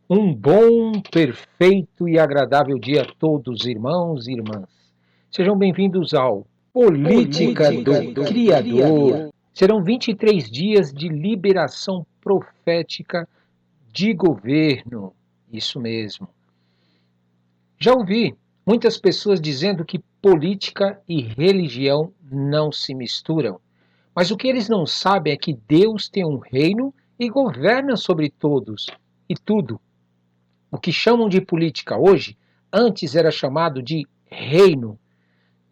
Um bom, perfeito e agradável dia a todos, irmãos e irmãs. Sejam bem-vindos ao Política do Criador. Serão 23 dias de liberação profética de governo. Isso mesmo. Já ouvi muitas pessoas dizendo que política e religião não se misturam. Mas o que eles não sabem é que Deus tem um reino e governa sobre todos e tudo. O que chamam de política hoje, antes era chamado de reino.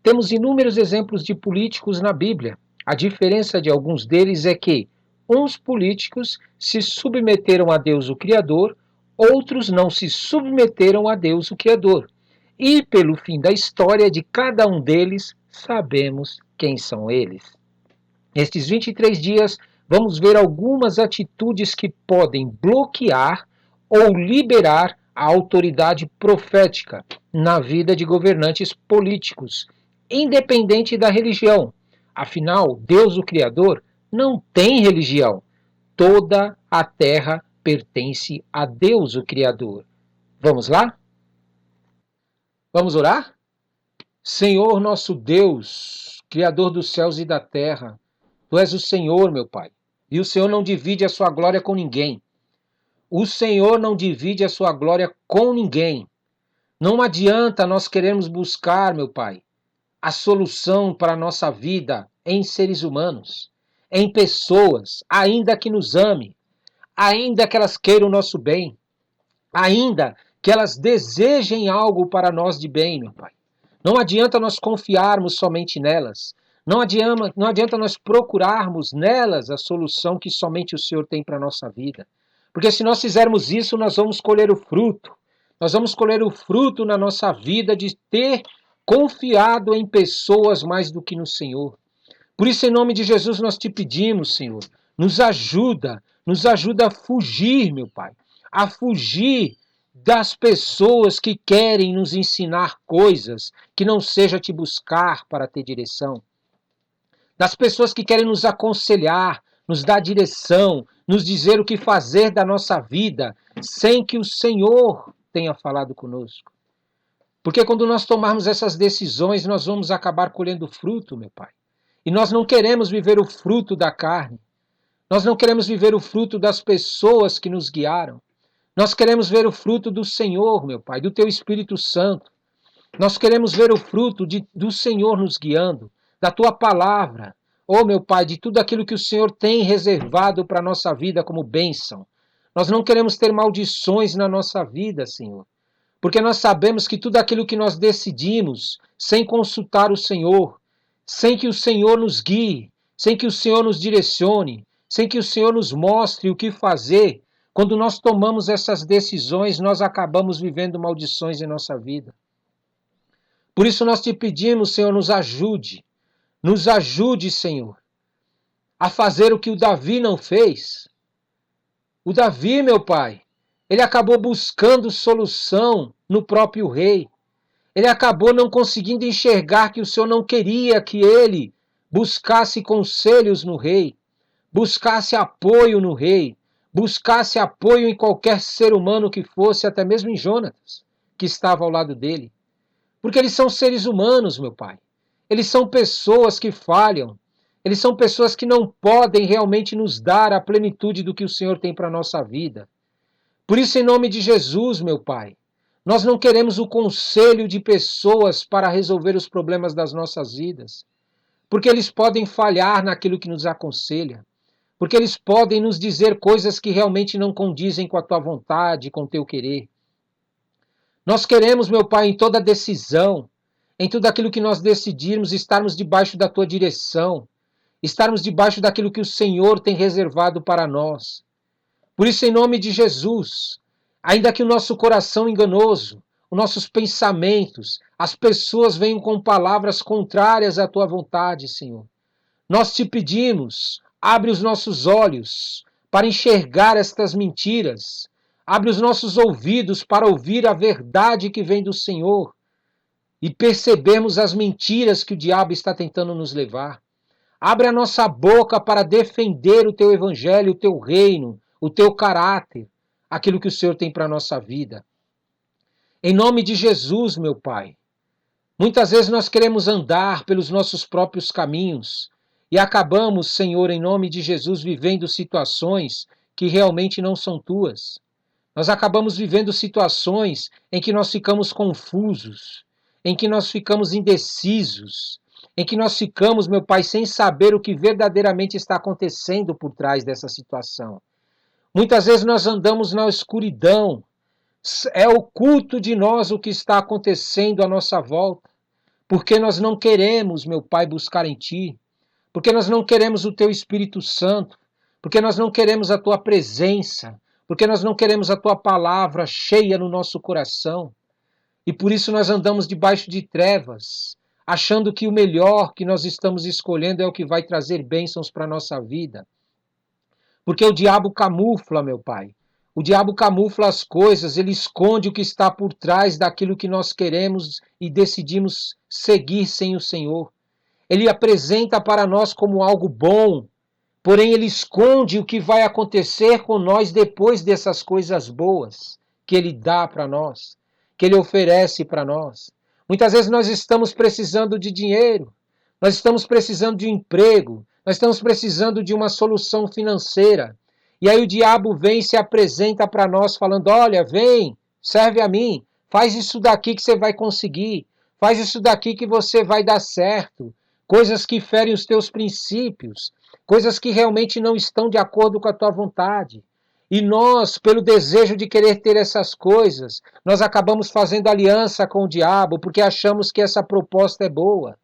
Temos inúmeros exemplos de políticos na Bíblia. A diferença de alguns deles é que uns políticos se submeteram a Deus o Criador, outros não se submeteram a Deus o Criador. E pelo fim da história de cada um deles, sabemos quem são eles. Nestes 23 dias, vamos ver algumas atitudes que podem bloquear ou liberar a autoridade profética na vida de governantes políticos, independente da religião. Afinal, Deus, o Criador, não tem religião. Toda a terra pertence a Deus, o Criador. Vamos lá? Vamos orar? Senhor nosso Deus, Criador dos céus e da terra, Tu és o Senhor, meu Pai, e o Senhor não divide a sua glória com ninguém. O Senhor não divide a sua glória com ninguém. Não adianta nós queremos buscar, meu Pai, a solução para a nossa vida em seres humanos, em pessoas, ainda que nos ame, ainda que elas queiram o nosso bem, ainda que elas desejem algo para nós de bem, meu Pai. Não adianta nós confiarmos somente nelas. Não adianta nós procurarmos nelas a solução que somente o Senhor tem para a nossa vida. Porque se nós fizermos isso, nós vamos colher o fruto. Nós vamos colher o fruto na nossa vida de ter confiado em pessoas mais do que no Senhor. Por isso, em nome de Jesus, nós te pedimos, Senhor, nos ajuda a fugir, meu Pai, a fugir das pessoas que querem nos ensinar coisas que não seja te buscar para ter direção, das pessoas que querem nos aconselhar, nos dar direção, nos dizer o que fazer da nossa vida, sem que o Senhor tenha falado conosco. Porque quando nós tomarmos essas decisões, nós vamos acabar colhendo fruto, meu Pai. E nós não queremos viver o fruto da carne. Nós não queremos viver o fruto das pessoas que nos guiaram. Nós queremos ver o fruto do Senhor, meu Pai, do Teu Espírito Santo. Nós queremos ver o fruto do Senhor nos guiando, da Tua palavra. Oh, meu Pai, de tudo aquilo que o Senhor tem reservado para a nossa vida como bênção. Nós não queremos ter maldições na nossa vida, Senhor. Porque nós sabemos que tudo aquilo que nós decidimos, sem consultar o Senhor, sem que o Senhor nos guie, sem que o Senhor nos direcione, sem que o Senhor nos mostre o que fazer, quando nós tomamos essas decisões, nós acabamos vivendo maldições em nossa vida. Por isso nós te pedimos, Senhor, nos ajude, Senhor, a fazer o que o Davi não fez. O Davi, meu Pai, ele acabou buscando solução no próprio rei. Ele acabou não conseguindo enxergar que o Senhor não queria que ele buscasse conselhos no rei, buscasse apoio no rei, buscasse apoio em qualquer ser humano que fosse, até mesmo em Jonatas, que estava ao lado dele. Porque eles são seres humanos, meu Pai. Eles são pessoas que falham. Eles são pessoas que não podem realmente nos dar a plenitude do que o Senhor tem para a nossa vida. Por isso, em nome de Jesus, meu Pai, nós não queremos o conselho de pessoas para resolver os problemas das nossas vidas. Porque eles podem falhar naquilo que nos aconselha. Porque eles podem nos dizer coisas que realmente não condizem com a tua vontade, com o teu querer. Nós queremos, meu Pai, em toda decisão, em tudo aquilo que nós decidirmos, estarmos debaixo da tua direção, estarmos debaixo daquilo que o Senhor tem reservado para nós. Por isso, em nome de Jesus, ainda que o nosso coração enganoso, os nossos pensamentos, as pessoas venham com palavras contrárias à tua vontade, Senhor. Nós te pedimos, abre os nossos olhos para enxergar estas mentiras. Abre os nossos ouvidos para ouvir a verdade que vem do Senhor e percebermos as mentiras que o diabo está tentando nos levar. Abre a nossa boca para defender o teu evangelho, o teu reino, o teu caráter. aquilo que o Senhor tem para a nossa vida. Em nome de Jesus, meu Pai. Muitas vezes nós queremos andar pelos nossos próprios caminhos e acabamos, Senhor, em nome de Jesus, vivendo situações que realmente não são tuas. Nós acabamos vivendo situações em que nós ficamos confusos, em que nós ficamos indecisos, em que nós ficamos, meu Pai, sem saber o que verdadeiramente está acontecendo por trás dessa situação. Muitas vezes nós andamos na escuridão, é oculto de nós o que está acontecendo à nossa volta, porque nós não queremos, meu Pai, buscar em Ti, porque nós não queremos o Teu Espírito Santo, porque nós não queremos a Tua presença, porque nós não queremos a Tua palavra cheia no nosso coração. E por isso nós andamos debaixo de trevas, achando que o melhor que nós estamos escolhendo é o que vai trazer bênçãos para a nossa vida. Porque o diabo camufla, meu Pai. O diabo camufla as coisas, ele esconde o que está por trás daquilo que nós queremos e decidimos seguir sem o Senhor. Ele apresenta para nós como algo bom, porém ele esconde o que vai acontecer com nós depois dessas coisas boas que ele dá para nós, que ele oferece para nós. Muitas vezes nós estamos precisando de dinheiro, nós estamos precisando de um emprego, nós estamos precisando de uma solução financeira. E aí o diabo vem e se apresenta para nós falando, olha, vem, serve a mim, faz isso daqui que você vai conseguir, faz isso daqui que você vai dar certo. Coisas que ferem os teus princípios, coisas que realmente não estão de acordo com a tua vontade. E nós, pelo desejo de querer ter essas coisas, nós acabamos fazendo aliança com o diabo porque achamos que essa proposta é boa.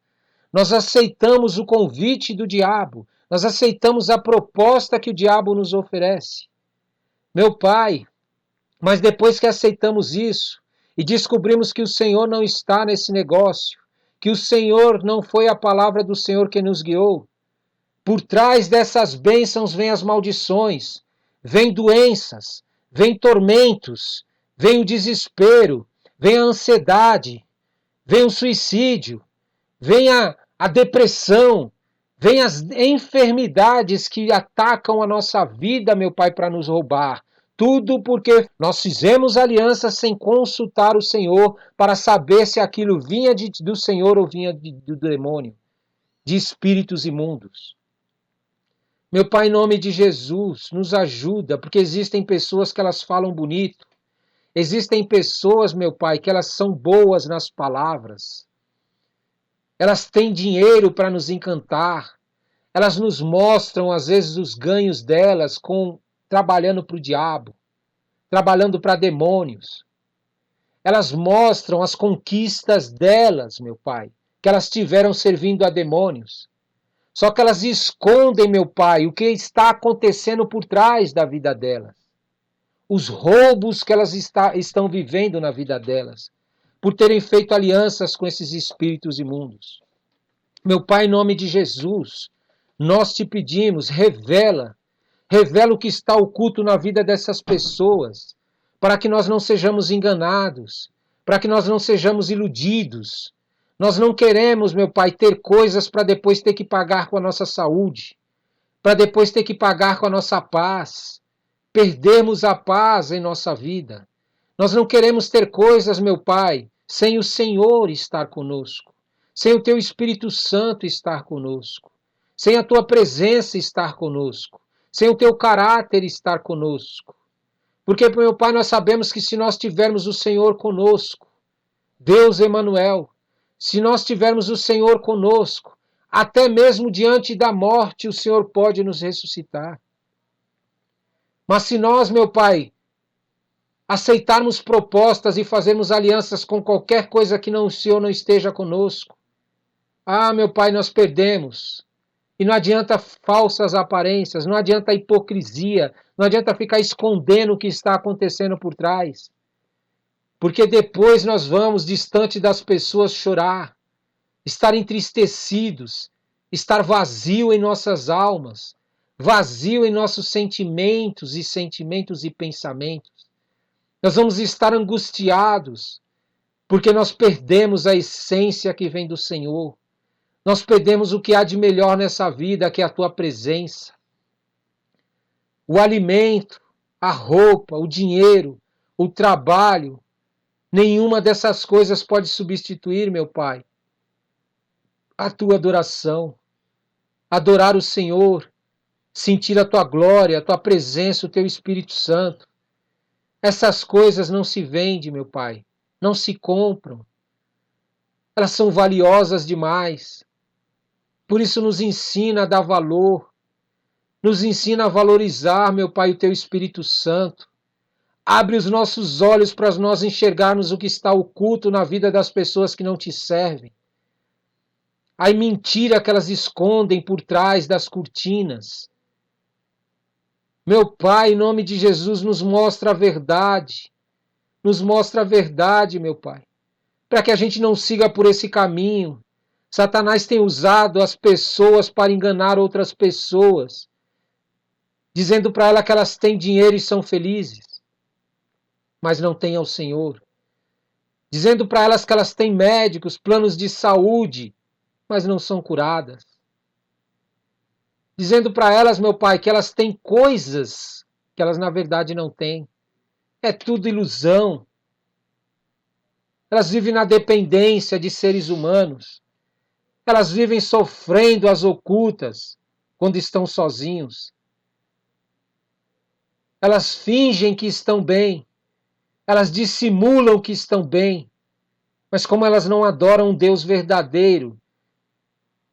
Nós aceitamos o convite do diabo, nós aceitamos a proposta que o diabo nos oferece. Meu Pai, mas depois que aceitamos isso e descobrimos que o Senhor não está nesse negócio, que o Senhor não foi a palavra do Senhor que nos guiou, por trás dessas bênçãos vem as maldições, vem doenças, vem tormentos, vem o desespero, vem a ansiedade, vem o suicídio, vem a depressão, vem as enfermidades que atacam a nossa vida, meu Pai, para nos roubar. Tudo porque nós fizemos aliança sem consultar o Senhor para saber se aquilo vinha do Senhor ou vinha do demônio, de espíritos imundos. Meu Pai, em nome de Jesus, nos ajuda, porque existem pessoas que elas falam bonito, existem pessoas, meu Pai, que elas são boas nas palavras, elas têm dinheiro para nos encantar, elas nos mostram, às vezes, os ganhos delas trabalhando para o diabo, trabalhando para demônios. Elas mostram as conquistas delas, meu Pai, que elas tiveram servindo a demônios. Só que elas escondem, meu Pai, o que está acontecendo por trás da vida delas. Os roubos que elas estão vivendo na vida delas, por terem feito alianças com esses espíritos imundos. Meu Pai, em nome de Jesus, nós te pedimos, revela o que está oculto na vida dessas pessoas, para que nós não sejamos enganados, para que nós não sejamos iludidos. Nós não queremos, meu Pai, ter coisas para depois ter que pagar com a nossa saúde, para depois ter que pagar com a nossa paz, perdermos a paz em nossa vida. Nós não queremos ter coisas, meu Pai, sem o Senhor estar conosco, sem o Teu Espírito Santo estar conosco, sem a Tua presença estar conosco, sem o Teu caráter estar conosco. Porque, meu Pai, nós sabemos que se nós tivermos o Senhor conosco, Deus Emanuel, se nós tivermos o Senhor conosco, até mesmo diante da morte, o Senhor pode nos ressuscitar. Mas se nós, meu Pai, aceitarmos propostas e fazermos alianças com qualquer coisa que o Senhor não esteja conosco, meu Pai, nós perdemos. E não adianta falsas aparências, não adianta hipocrisia, não adianta ficar escondendo o que está acontecendo por trás. Porque depois nós vamos, distante das pessoas, chorar, estar entristecidos, estar vazio em nossas almas, vazio em nossos sentimentos e pensamentos. Nós vamos estar angustiados, porque nós perdemos a essência que vem do Senhor. Nós perdemos o que há de melhor nessa vida, que é a Tua presença. O alimento, a roupa, o dinheiro, o trabalho, nenhuma dessas coisas pode substituir, meu Pai, a tua adoração. Adorar o Senhor, sentir a tua glória, a tua presença, o teu Espírito Santo. Essas coisas não se vendem, meu Pai, não se compram. Elas são valiosas demais. Por isso nos ensina a dar valor, nos ensina a valorizar, meu Pai, o teu Espírito Santo. Abre os nossos olhos para nós enxergarmos o que está oculto na vida das pessoas que não te servem. A mentira que elas escondem por trás das cortinas. Meu Pai, em nome de Jesus, nos mostra a verdade. Nos mostra a verdade, meu Pai. Para que a gente não siga por esse caminho. Satanás tem usado as pessoas para enganar outras pessoas, dizendo para elas que elas têm dinheiro e são felizes, mas não têm ao Senhor. Dizendo para elas que elas têm médicos, planos de saúde, mas não são curadas. Dizendo para elas, meu Pai, que elas têm coisas que elas na verdade não têm. É tudo ilusão. Elas vivem na dependência de seres humanos. Elas vivem sofrendo as ocultas quando estão sozinhos. Elas fingem que estão bem. Elas dissimulam que estão bem. Mas como elas não adoram um Deus verdadeiro,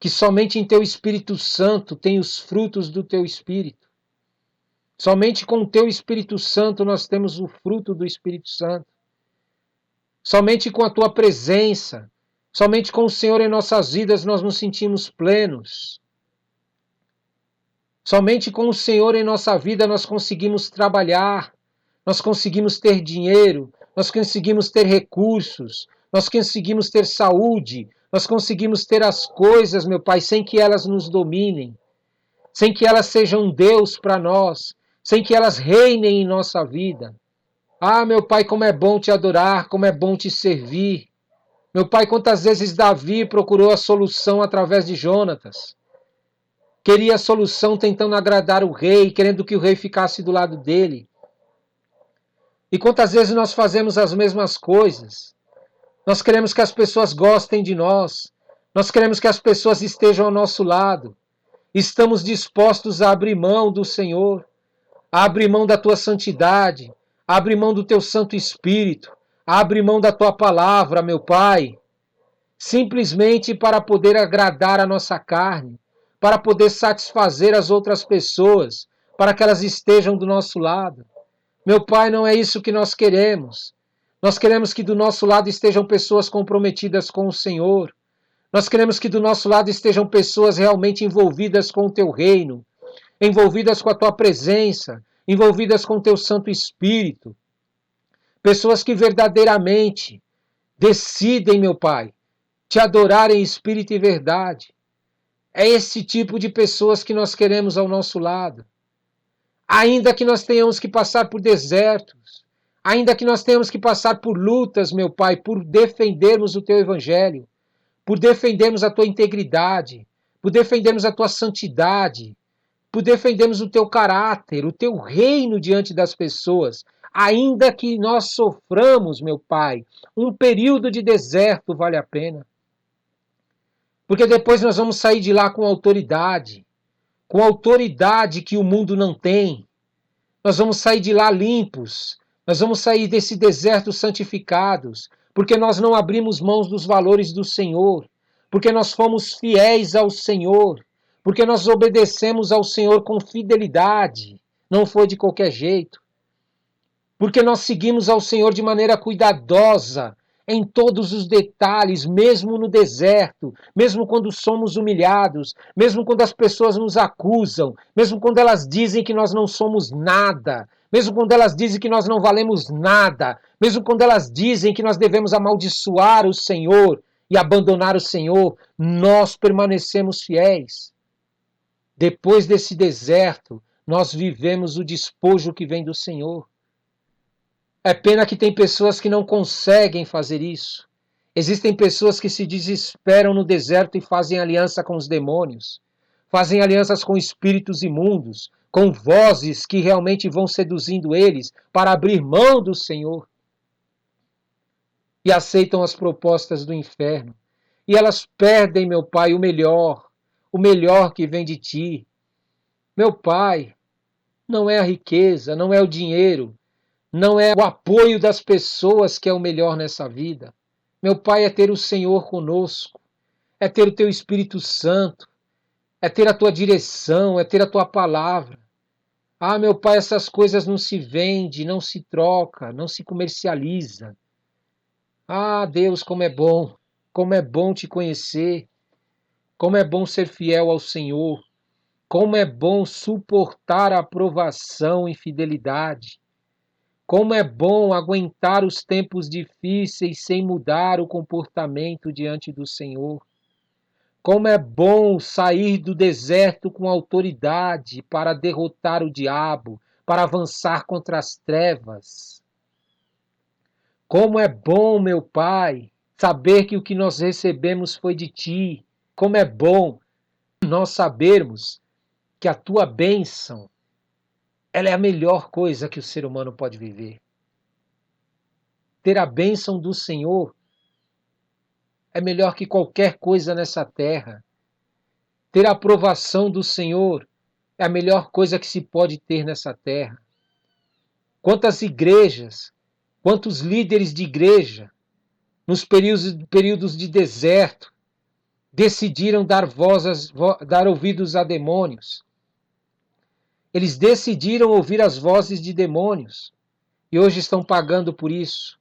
que somente em teu Espírito Santo tem os frutos do teu Espírito. Somente com o teu Espírito Santo nós temos o fruto do Espírito Santo. Somente com a tua presença, somente com o Senhor em nossas vidas nós nos sentimos plenos. Somente com o Senhor em nossa vida nós conseguimos trabalhar, nós conseguimos ter dinheiro, nós conseguimos ter recursos, nós conseguimos ter saúde, nós conseguimos ter as coisas, meu Pai, sem que elas nos dominem, sem que elas sejam um Deus para nós, sem que elas reinem em nossa vida. Ah, meu Pai, como é bom te adorar, como é bom te servir. Meu Pai, quantas vezes Davi procurou a solução através de Jonatas. Queria a solução tentando agradar o rei, querendo que o rei ficasse do lado dele. E quantas vezes nós fazemos as mesmas coisas. Nós queremos que as pessoas gostem de nós. Nós queremos que as pessoas estejam ao nosso lado. Estamos dispostos a abrir mão do Senhor, a abrir mão da tua santidade, a abrir mão do teu Santo Espírito, a abrir mão da tua palavra, meu Pai, simplesmente para poder agradar a nossa carne, para poder satisfazer as outras pessoas, para que elas estejam do nosso lado. Meu Pai, não é isso que nós queremos. Nós queremos que do nosso lado estejam pessoas comprometidas com o Senhor. Nós queremos que do nosso lado estejam pessoas realmente envolvidas com o teu reino, envolvidas com a tua presença, envolvidas com o teu Santo Espírito. Pessoas que verdadeiramente decidem, meu Pai, te adorar em espírito e verdade. É esse tipo de pessoas que nós queremos ao nosso lado. Ainda que nós tenhamos que passar por desertos, ainda que nós tenhamos que passar por lutas, meu Pai, por defendermos o teu evangelho, por defendermos a tua integridade, por defendermos a tua santidade, por defendermos o teu caráter, o teu reino diante das pessoas, ainda que nós soframos, meu Pai, um período de deserto vale a pena. Porque depois nós vamos sair de lá com autoridade que o mundo não tem. Nós vamos sair de lá limpos, nós vamos sair desse deserto santificados, porque nós não abrimos mãos dos valores do Senhor, porque nós fomos fiéis ao Senhor, porque nós obedecemos ao Senhor com fidelidade, não foi de qualquer jeito, porque nós seguimos ao Senhor de maneira cuidadosa, em todos os detalhes, mesmo no deserto, mesmo quando somos humilhados, mesmo quando as pessoas nos acusam, mesmo quando elas dizem que nós não somos nada, mesmo quando elas dizem que nós não valemos nada, mesmo quando elas dizem que nós devemos amaldiçoar o Senhor e abandonar o Senhor, nós permanecemos fiéis. Depois desse deserto, nós vivemos o despojo que vem do Senhor. É pena que tem pessoas que não conseguem fazer isso. Existem pessoas que se desesperam no deserto e fazem aliança com os demônios, fazem alianças com espíritos imundos, com vozes que realmente vão seduzindo eles para abrir mão do Senhor e aceitam as propostas do inferno. E elas perdem, meu Pai, o melhor que vem de ti. Meu Pai, não é a riqueza, não é o dinheiro, não é o apoio das pessoas que é o melhor nessa vida. Meu Pai, é ter o Senhor conosco, é ter o teu Espírito Santo, é ter a tua direção, é ter a tua palavra. Ah, meu Pai, essas coisas não se vende, não se troca, não se comercializa. Ah, Deus, como é bom te conhecer, como é bom ser fiel ao Senhor, como é bom suportar a provação e fidelidade, como é bom aguentar os tempos difíceis sem mudar o comportamento diante do Senhor. Como é bom sair do deserto com autoridade para derrotar o diabo, para avançar contra as trevas. Como é bom, meu Pai, saber que o que nós recebemos foi de Ti. Como é bom nós sabermos que a Tua bênção, ela é a melhor coisa que o ser humano pode viver. Ter a bênção do Senhor é melhor que qualquer coisa nessa terra. Ter a aprovação do Senhor é a melhor coisa que se pode ter nessa terra. Quantas igrejas, quantos líderes de igreja, nos períodos de deserto, decidiram dar ouvidos a demônios. Eles decidiram ouvir as vozes de demônios e hoje estão pagando por isso.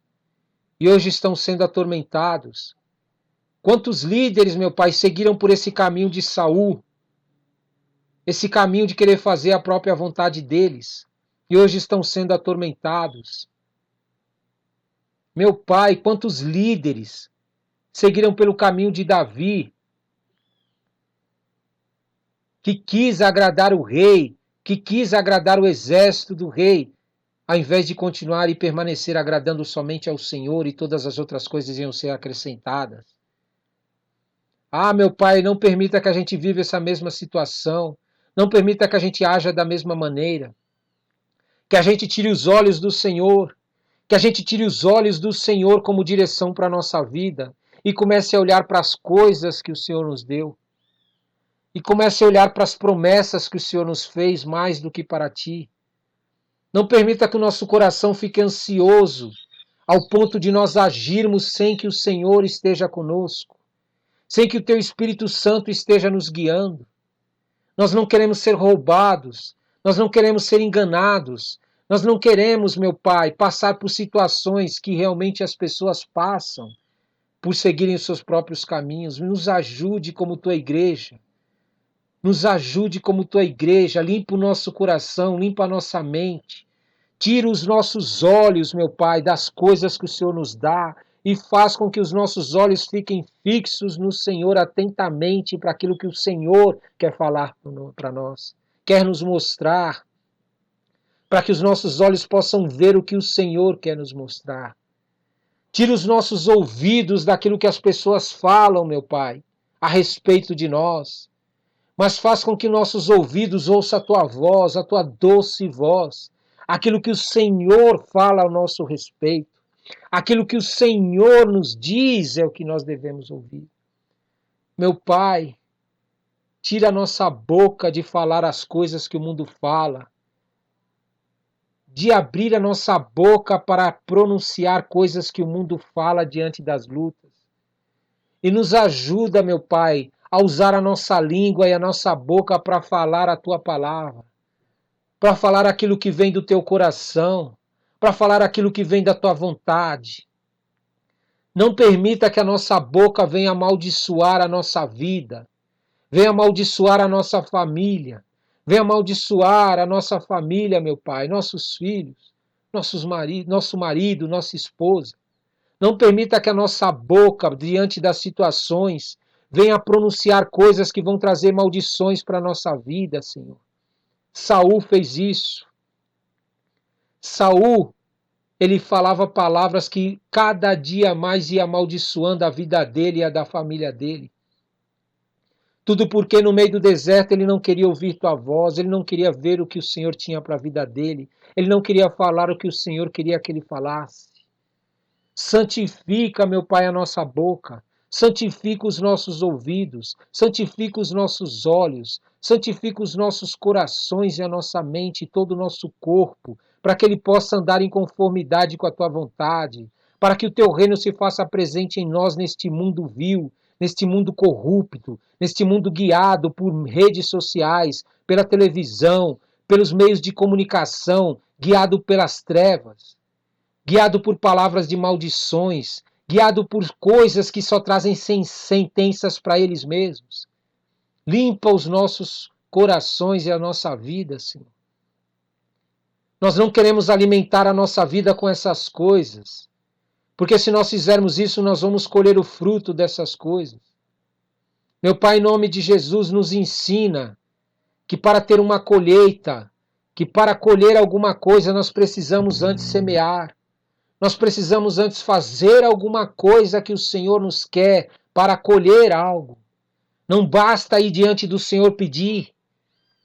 E hoje estão sendo atormentados. Quantos líderes, meu Pai, seguiram por esse caminho de Saul, esse caminho de querer fazer a própria vontade deles, e hoje estão sendo atormentados. Meu Pai, quantos líderes seguiram pelo caminho de Davi, que quis agradar o rei, que quis agradar o exército do rei, ao invés de continuar e permanecer agradando somente ao Senhor, e todas as outras coisas iam ser acrescentadas. Ah, meu Pai, não permita que a gente viva essa mesma situação, não permita que a gente haja da mesma maneira, que a gente tire os olhos do Senhor, que a gente tire os olhos do Senhor como direção para a nossa vida e comece a olhar para as coisas que o Senhor nos deu. E comece a olhar para as promessas que o Senhor nos fez mais do que para ti. Não permita que o nosso coração fique ansioso ao ponto de nós agirmos sem que o Senhor esteja conosco, sem que o teu Espírito Santo esteja nos guiando. Nós não queremos ser roubados, nós não queremos ser enganados, nós não queremos, meu Pai, passar por situações que realmente as pessoas passam por seguirem os seus próprios caminhos. Nos ajude como tua igreja. Nos ajude como tua igreja, limpa o nosso coração, limpa a nossa mente. Tira os nossos olhos, meu Pai, das coisas que o Senhor nos dá e faz com que os nossos olhos fiquem fixos no Senhor atentamente para aquilo que o Senhor quer falar para nós, quer nos mostrar, para que os nossos olhos possam ver o que o Senhor quer nos mostrar. Tira os nossos ouvidos daquilo que as pessoas falam, meu Pai, a respeito de nós, mas faz com que nossos ouvidos ouçam a tua voz, a tua doce voz, aquilo que o Senhor fala ao nosso respeito, aquilo que o Senhor nos diz é o que nós devemos ouvir. Meu Pai, tira a nossa boca de falar as coisas que o mundo fala, de abrir a nossa boca para pronunciar coisas que o mundo fala diante das lutas. E nos ajuda, meu Pai, a usar a nossa língua e a nossa boca para falar a tua palavra, para falar aquilo que vem do teu coração, para falar aquilo que vem da tua vontade. Não permita que a nossa boca venha amaldiçoar a nossa vida, venha amaldiçoar a nossa família, venha amaldiçoar a nossa família, meu Pai, nossos filhos, nosso marido, nossa esposa. Não permita que a nossa boca, diante das situações, venha pronunciar coisas que vão trazer maldições para a nossa vida, Senhor. Saul fez isso. Saul, ele falava palavras que cada dia mais ia amaldiçoando a vida dele e a da família dele. Tudo porque no meio do deserto ele não queria ouvir tua voz, ele não queria ver o que o Senhor tinha para a vida dele, ele não queria falar o que o Senhor queria que ele falasse. Santifica, meu Pai, a nossa boca, santifica os nossos ouvidos, santifica os nossos olhos, santifica os nossos corações e a nossa mente e todo o nosso corpo, para que ele possa andar em conformidade com a tua vontade, para que o teu reino se faça presente em nós neste mundo vil, neste mundo corrupto, neste mundo guiado por redes sociais, pela televisão, pelos meios de comunicação, guiado pelas trevas, guiado por palavras de maldições, guiado por coisas que só trazem sentenças para eles mesmos. Limpa os nossos corações e a nossa vida, Senhor. Nós não queremos alimentar a nossa vida com essas coisas, porque se nós fizermos isso, nós vamos colher o fruto dessas coisas. Meu Pai, em nome de Jesus, nos ensina que para ter uma colheita, que para colher alguma coisa, nós precisamos antes semear. Nós precisamos antes fazer alguma coisa que o Senhor nos quer para colher algo. Não basta ir diante do Senhor pedir.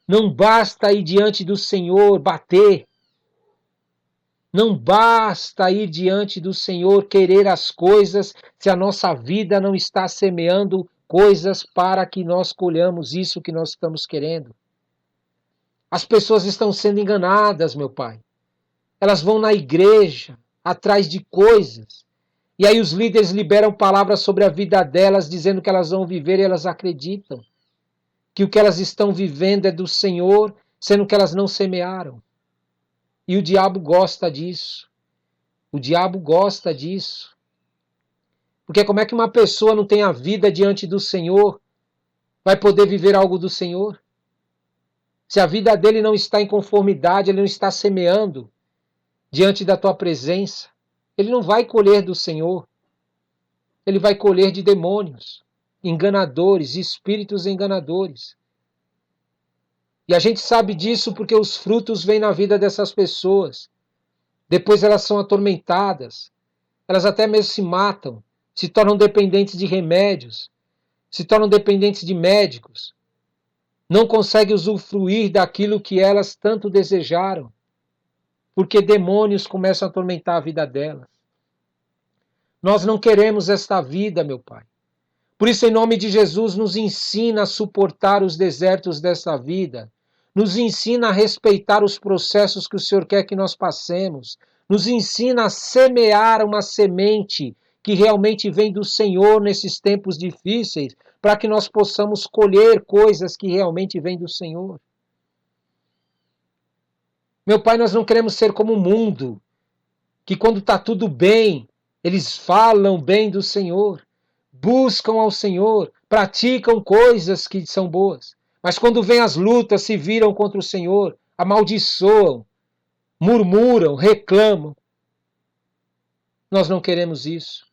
Não basta ir diante do Senhor bater. Não basta ir diante do Senhor querer as coisas se a nossa vida não está semeando coisas para que nós colhamos isso que nós estamos querendo. As pessoas estão sendo enganadas, meu Pai. Elas vão na igreja atrás de coisas. E aí os líderes liberam palavras sobre a vida delas, dizendo que elas vão viver e elas acreditam que o que elas estão vivendo é do Senhor, sendo que elas não semearam. E o diabo gosta disso. O diabo gosta disso. Porque como é que uma pessoa não tem a vida diante do Senhor vai poder viver algo do Senhor? Se a vida dele não está em conformidade, ele não está semeando diante da tua presença, ele não vai colher do Senhor. Ele vai colher de demônios, enganadores, espíritos enganadores. E a gente sabe disso porque os frutos vêm na vida dessas pessoas. Depois elas são atormentadas, elas até mesmo se matam, se tornam dependentes de remédios, se tornam dependentes de médicos, não conseguem usufruir daquilo que elas tanto desejaram, porque demônios começam a atormentar a vida delas. Nós não queremos esta vida, meu Pai. Por isso, em nome de Jesus, nos ensina a suportar os desertos desta vida. Nos ensina a respeitar os processos que o Senhor quer que nós passemos. Nos ensina a semear uma semente que realmente vem do Senhor nesses tempos difíceis, para que nós possamos colher coisas que realmente vêm do Senhor. Meu Pai, nós não queremos ser como o mundo, que quando está tudo bem, eles falam bem do Senhor, buscam ao Senhor, praticam coisas que são boas. Mas quando vêm as lutas, se viram contra o Senhor, amaldiçoam, murmuram, reclamam. Nós não queremos isso.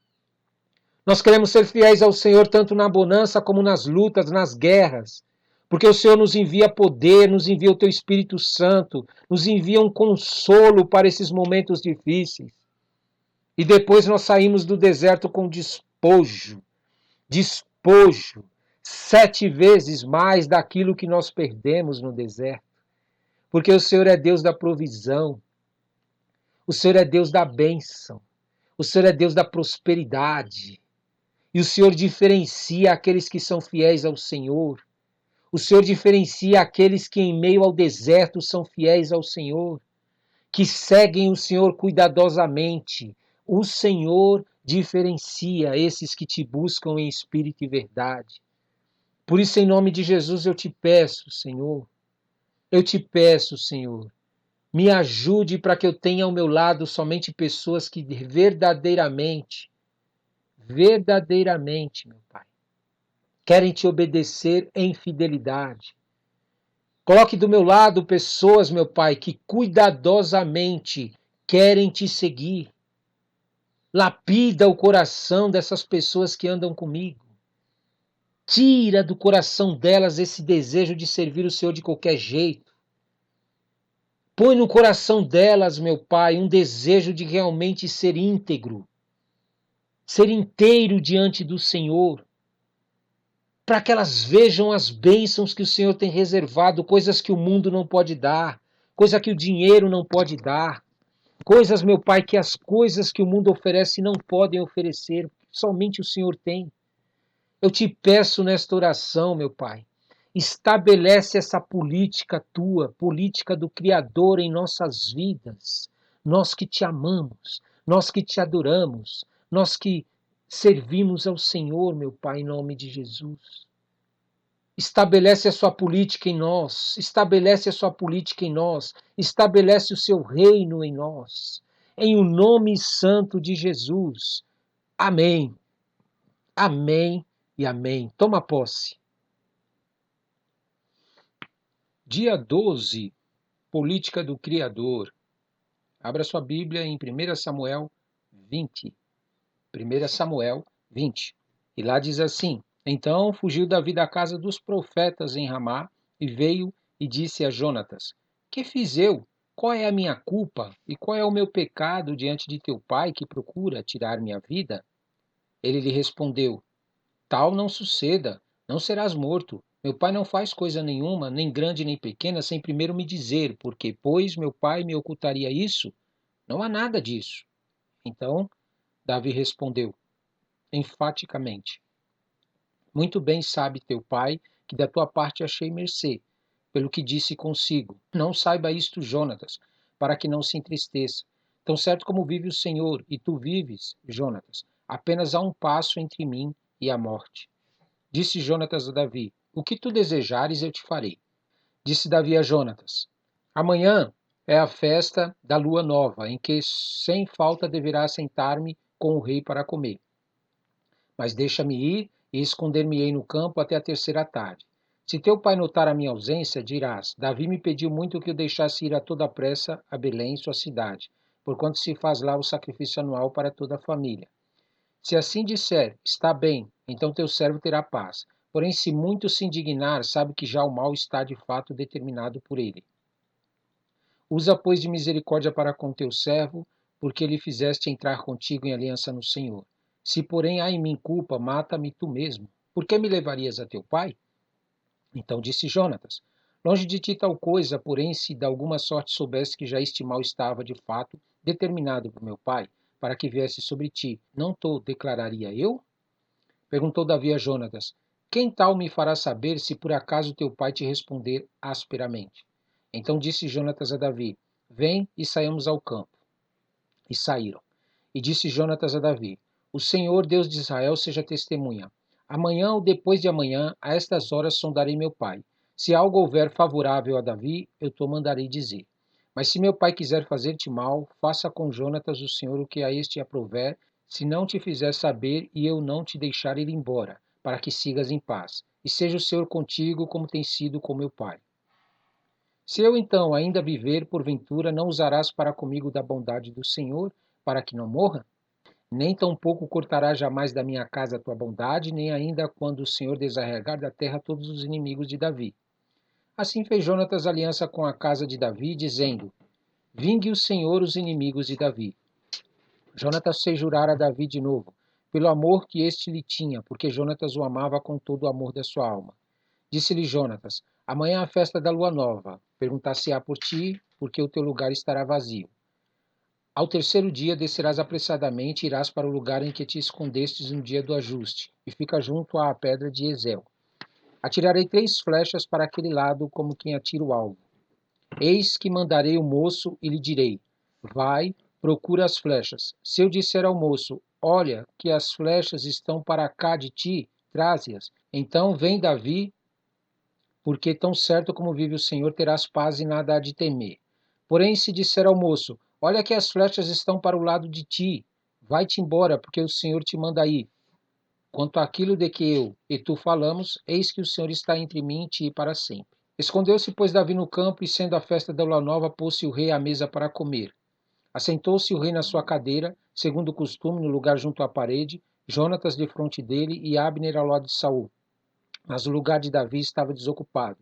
Nós queremos ser fiéis ao Senhor tanto na bonança como nas lutas, nas guerras. Porque o Senhor nos envia poder, nos envia o Teu Espírito Santo, nos envia um consolo para esses momentos difíceis. E depois nós saímos do deserto com despojo, 7 vezes mais daquilo que nós perdemos no deserto. Porque o Senhor é Deus da provisão, o Senhor é Deus da bênção, o Senhor é Deus da prosperidade. E o Senhor diferencia aqueles que são fiéis ao Senhor. O Senhor diferencia aqueles que em meio ao deserto são fiéis ao Senhor, que seguem o Senhor cuidadosamente. O Senhor diferencia esses que te buscam em espírito e verdade. Por isso, em nome de Jesus, eu te peço, Senhor, me ajude para que eu tenha ao meu lado somente pessoas que verdadeiramente, meu Pai, querem te obedecer em fidelidade. Coloque do meu lado pessoas, meu Pai, que cuidadosamente querem te seguir. Lapida o coração dessas pessoas que andam comigo. Tira do coração delas esse desejo de servir o Senhor de qualquer jeito. Põe no coração delas, meu Pai, um desejo de realmente ser íntegro, ser inteiro diante do Senhor. para que elas vejam as bênçãos que o Senhor tem reservado, coisas que o mundo não pode dar, coisa que o dinheiro não pode dar, coisas, meu Pai, que as coisas que o mundo oferece não podem oferecer, somente o Senhor tem. Eu te peço nesta oração, meu Pai, estabelece essa política tua, política do Criador em nossas vidas. Nós que te amamos, nós que te adoramos, nós que servimos ao Senhor, meu Pai, em nome de Jesus. Estabelece a sua política em nós, estabelece a sua política em nós, estabelece o seu reino em nós. Em o nome santo de Jesus. Amém. Amém e amém. Toma posse. Dia 12, política do Criador. Abra sua Bíblia em 1 Samuel 20. 1 Samuel 20. E lá diz assim: Então fugiu Davi da casa dos profetas em Ramá e veio e disse a Jonatas: Que fiz eu? Qual é a minha culpa? E qual é o meu pecado diante de teu pai que procura tirar minha vida? Ele lhe respondeu: Tal não suceda, não serás morto. Meu pai não faz coisa nenhuma, nem grande nem pequena, sem primeiro me dizer, porque, pois meu pai me ocultaria isso? Não há nada disso. Então Davi respondeu enfaticamente: Muito bem sabe teu pai que da tua parte achei mercê, pelo que disse consigo. Não saiba isto, Jonatas, para que não se entristeça. Tão certo como vive o Senhor, e tu vives, Jonatas, apenas há um passo entre mim e a morte. Disse Jonatas a Davi: O que tu desejares eu te farei. Disse Davi a Jonatas: Amanhã é a festa da lua nova, em que sem falta deverá sentar-me com o rei para comer. Mas deixa-me ir e esconder-me-ei no campo até a terceira tarde. Se teu pai notar a minha ausência, dirás: Davi me pediu muito que eu deixasse ir a toda pressa a Belém, sua cidade, porquanto se faz lá o sacrifício anual para toda a família. Se assim disser, está bem, então teu servo terá paz. Porém, se muito se indignar, sabe que já o mal está de fato determinado por ele. Usa, pois, de misericórdia para com teu servo, porque lhe fizeste entrar contigo em aliança no Senhor. Se, porém, há em mim culpa, mata-me tu mesmo. Por que me levarias a teu pai? Então disse Jonatas: Longe de ti tal coisa, porém, se de alguma sorte soubesse que já este mal estava, de fato, determinado por meu pai, para que viesse sobre ti, não te declararia eu? Perguntou Davi a Jonatas: Quem tal me fará saber se por acaso teu pai te responder asperamente? Então disse Jonatas a Davi: Vem e saiamos ao campo. E saíram. E disse Jonatas a Davi: O Senhor, Deus de Israel, seja testemunha. Amanhã ou depois de amanhã, a estas horas sondarei meu pai. Se algo houver favorável a Davi, eu te mandarei dizer. Mas se meu pai quiser fazer-te mal, faça com Jonatas o Senhor o que a este aprouver, se não te fizer saber e eu não te deixar ir embora, para que sigas em paz. E seja o Senhor contigo, como tem sido com meu pai. Se eu então ainda viver, porventura, não usarás para comigo da bondade do Senhor, para que não morra? Nem tampouco cortará jamais da minha casa a tua bondade, nem ainda quando o Senhor desarraigar da terra todos os inimigos de Davi. Assim fez Jonatas aliança com a casa de Davi, dizendo: Vingue o Senhor os inimigos de Davi. Jonatas fez jurar a Davi de novo, pelo amor que este lhe tinha, porque Jonatas o amava com todo o amor da sua alma. Disse-lhe Jonatas: Amanhã é a festa da lua nova. Perguntar-se-á por ti, porque o teu lugar estará vazio. Ao terceiro dia descerás apressadamente e irás para o lugar em que te escondestes no dia do ajuste, e fica junto à pedra de Ezel. Atirarei 3 flechas para aquele lado, como quem atira o alvo. Eis que mandarei o moço e lhe direi: Vai, procura as flechas. Se eu disser ao moço: Olha, que as flechas estão para cá de ti, traze-as. Então vem Davi, porque tão certo como vive o Senhor, terás paz e nada há de temer. Porém, se disser ao moço: Olha que as flechas estão para o lado de ti, vai-te embora, porque o Senhor te manda ir. Quanto àquilo de que eu e tu falamos, eis que o Senhor está entre mim e ti para sempre. Escondeu-se, pois, Davi no campo, e sendo a festa da lua nova, pôs-se o rei à mesa para comer. Assentou-se o rei na sua cadeira, segundo o costume, no lugar junto à parede, Jonatas defronte dele e Abner ao lado de Saul. Mas o lugar de Davi estava desocupado.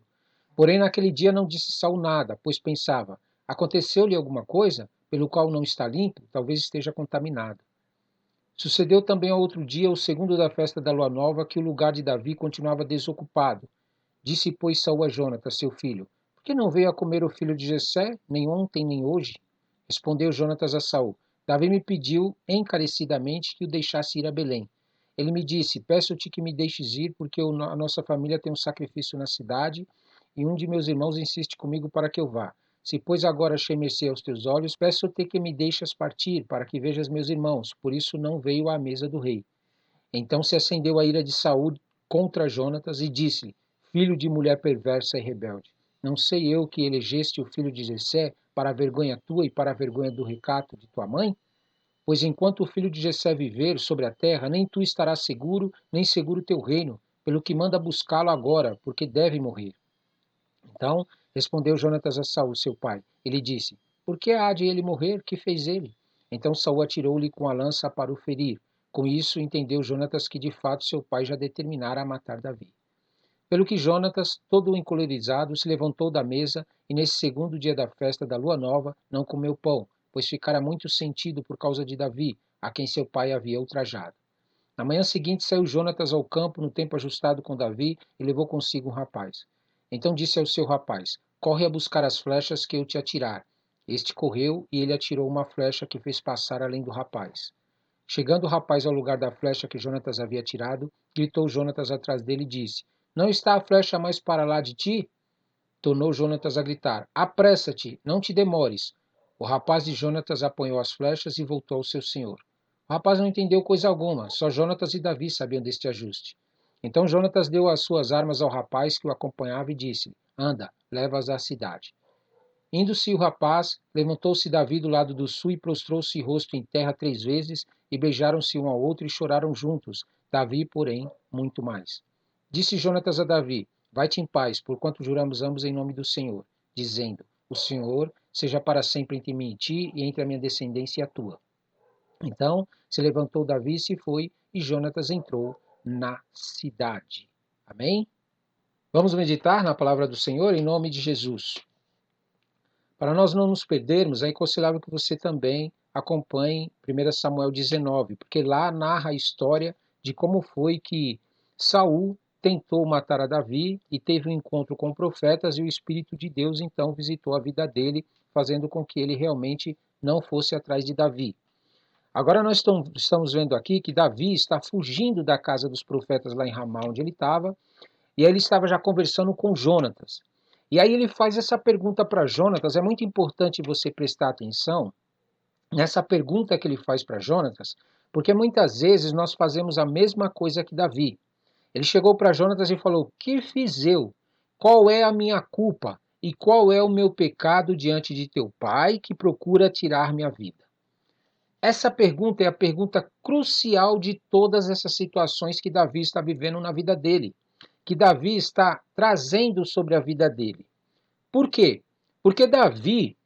Porém, naquele dia não disse Saul nada, pois pensava: aconteceu-lhe alguma coisa, pelo qual não está limpo, talvez esteja contaminado. Sucedeu também ao outro dia, o segundo da festa da lua nova, que o lugar de Davi continuava desocupado. Disse, pois, Saul a Jonatas, seu filho: por que não veio a comer o filho de Jessé, nem ontem, nem hoje? Respondeu Jonatas a Saul: Davi me pediu encarecidamente que o deixasse ir a Belém. Ele me disse: peço-te que me deixes ir, porque a nossa família tem um sacrifício na cidade, e um de meus irmãos insiste comigo para que eu vá. Se, pois, agora achei mercê aos teus olhos, peço-te que me deixes partir, para que vejas meus irmãos. Por isso não veio à mesa do rei. Então se acendeu a ira de Saul contra Jonatas e disse-lhe: filho de mulher perversa e rebelde, não sei eu que elegeste o filho de Jessé para a vergonha tua e para a vergonha do recato de tua mãe? Pois enquanto o filho de Jessé viver sobre a terra, nem tu estarás seguro, nem seguro teu reino, pelo que manda buscá-lo agora, porque deve morrer. Então respondeu Jonatas a Saul, seu pai. Ele disse: por que há de ele morrer? Que fez ele? Então Saul atirou-lhe com a lança para o ferir. Com isso entendeu Jonatas que de fato seu pai já determinara a matar Davi. Pelo que Jonatas, todo encolerizado, se levantou da mesa e nesse segundo dia da festa da lua nova não comeu pão, pois ficara muito sentido por causa de Davi, a quem seu pai havia ultrajado. Na manhã seguinte saiu Jonatas ao campo no tempo ajustado com Davi e levou consigo um rapaz. Então disse ao seu rapaz: corre a buscar as flechas que eu te atirar. Este correu e ele atirou uma flecha que fez passar além do rapaz. Chegando o rapaz ao lugar da flecha que Jonatas havia tirado, gritou Jonatas atrás dele e disse: não está a flecha mais para lá de ti? Tornou Jonatas a gritar: apressa-te, não te demores. O rapaz de Jonatas apanhou as flechas e voltou ao seu senhor. O rapaz não entendeu coisa alguma, só Jonatas e Davi sabiam deste ajuste. Então Jonatas deu as suas armas ao rapaz que o acompanhava e disse: anda, leva-as à cidade. Indo-se o rapaz, levantou-se Davi do lado do sul e prostrou-se rosto em terra 3 vezes, e beijaram-se um ao outro e choraram juntos. Davi, porém, muito mais. Disse Jonatas a Davi: vai-te em paz, porquanto juramos ambos em nome do Senhor, dizendo: o Senhor seja para sempre entre mim e ti, e entre a minha descendência e a tua. Então se levantou Davi e se foi, e Jonatas entrou na cidade. Amém? Vamos meditar na palavra do Senhor em nome de Jesus. Para nós não nos perdermos, é aconselhável que você também acompanhe 1 Samuel 19, porque lá narra a história de como foi que Saul tentou matar a Davi e teve um encontro com profetas e o Espírito de Deus então visitou a vida dele, fazendo com que ele realmente não fosse atrás de Davi. Agora nós estamos vendo aqui que Davi está fugindo da casa dos profetas lá em Ramá, onde ele estava, e aí ele estava já conversando com Jonatas. E aí ele faz essa pergunta para Jonatas, é muito importante você prestar atenção nessa pergunta que ele faz para Jonatas, porque muitas vezes nós fazemos a mesma coisa que Davi. Ele chegou para Jonatas e falou: que fiz eu? Qual é a minha culpa? E qual é o meu pecado diante de teu pai que procura tirar minha vida? Essa pergunta é a pergunta crucial de todas essas situações que Davi está vivendo na vida dele, que Davi está trazendo sobre a vida dele. Por quê? Porque Davi,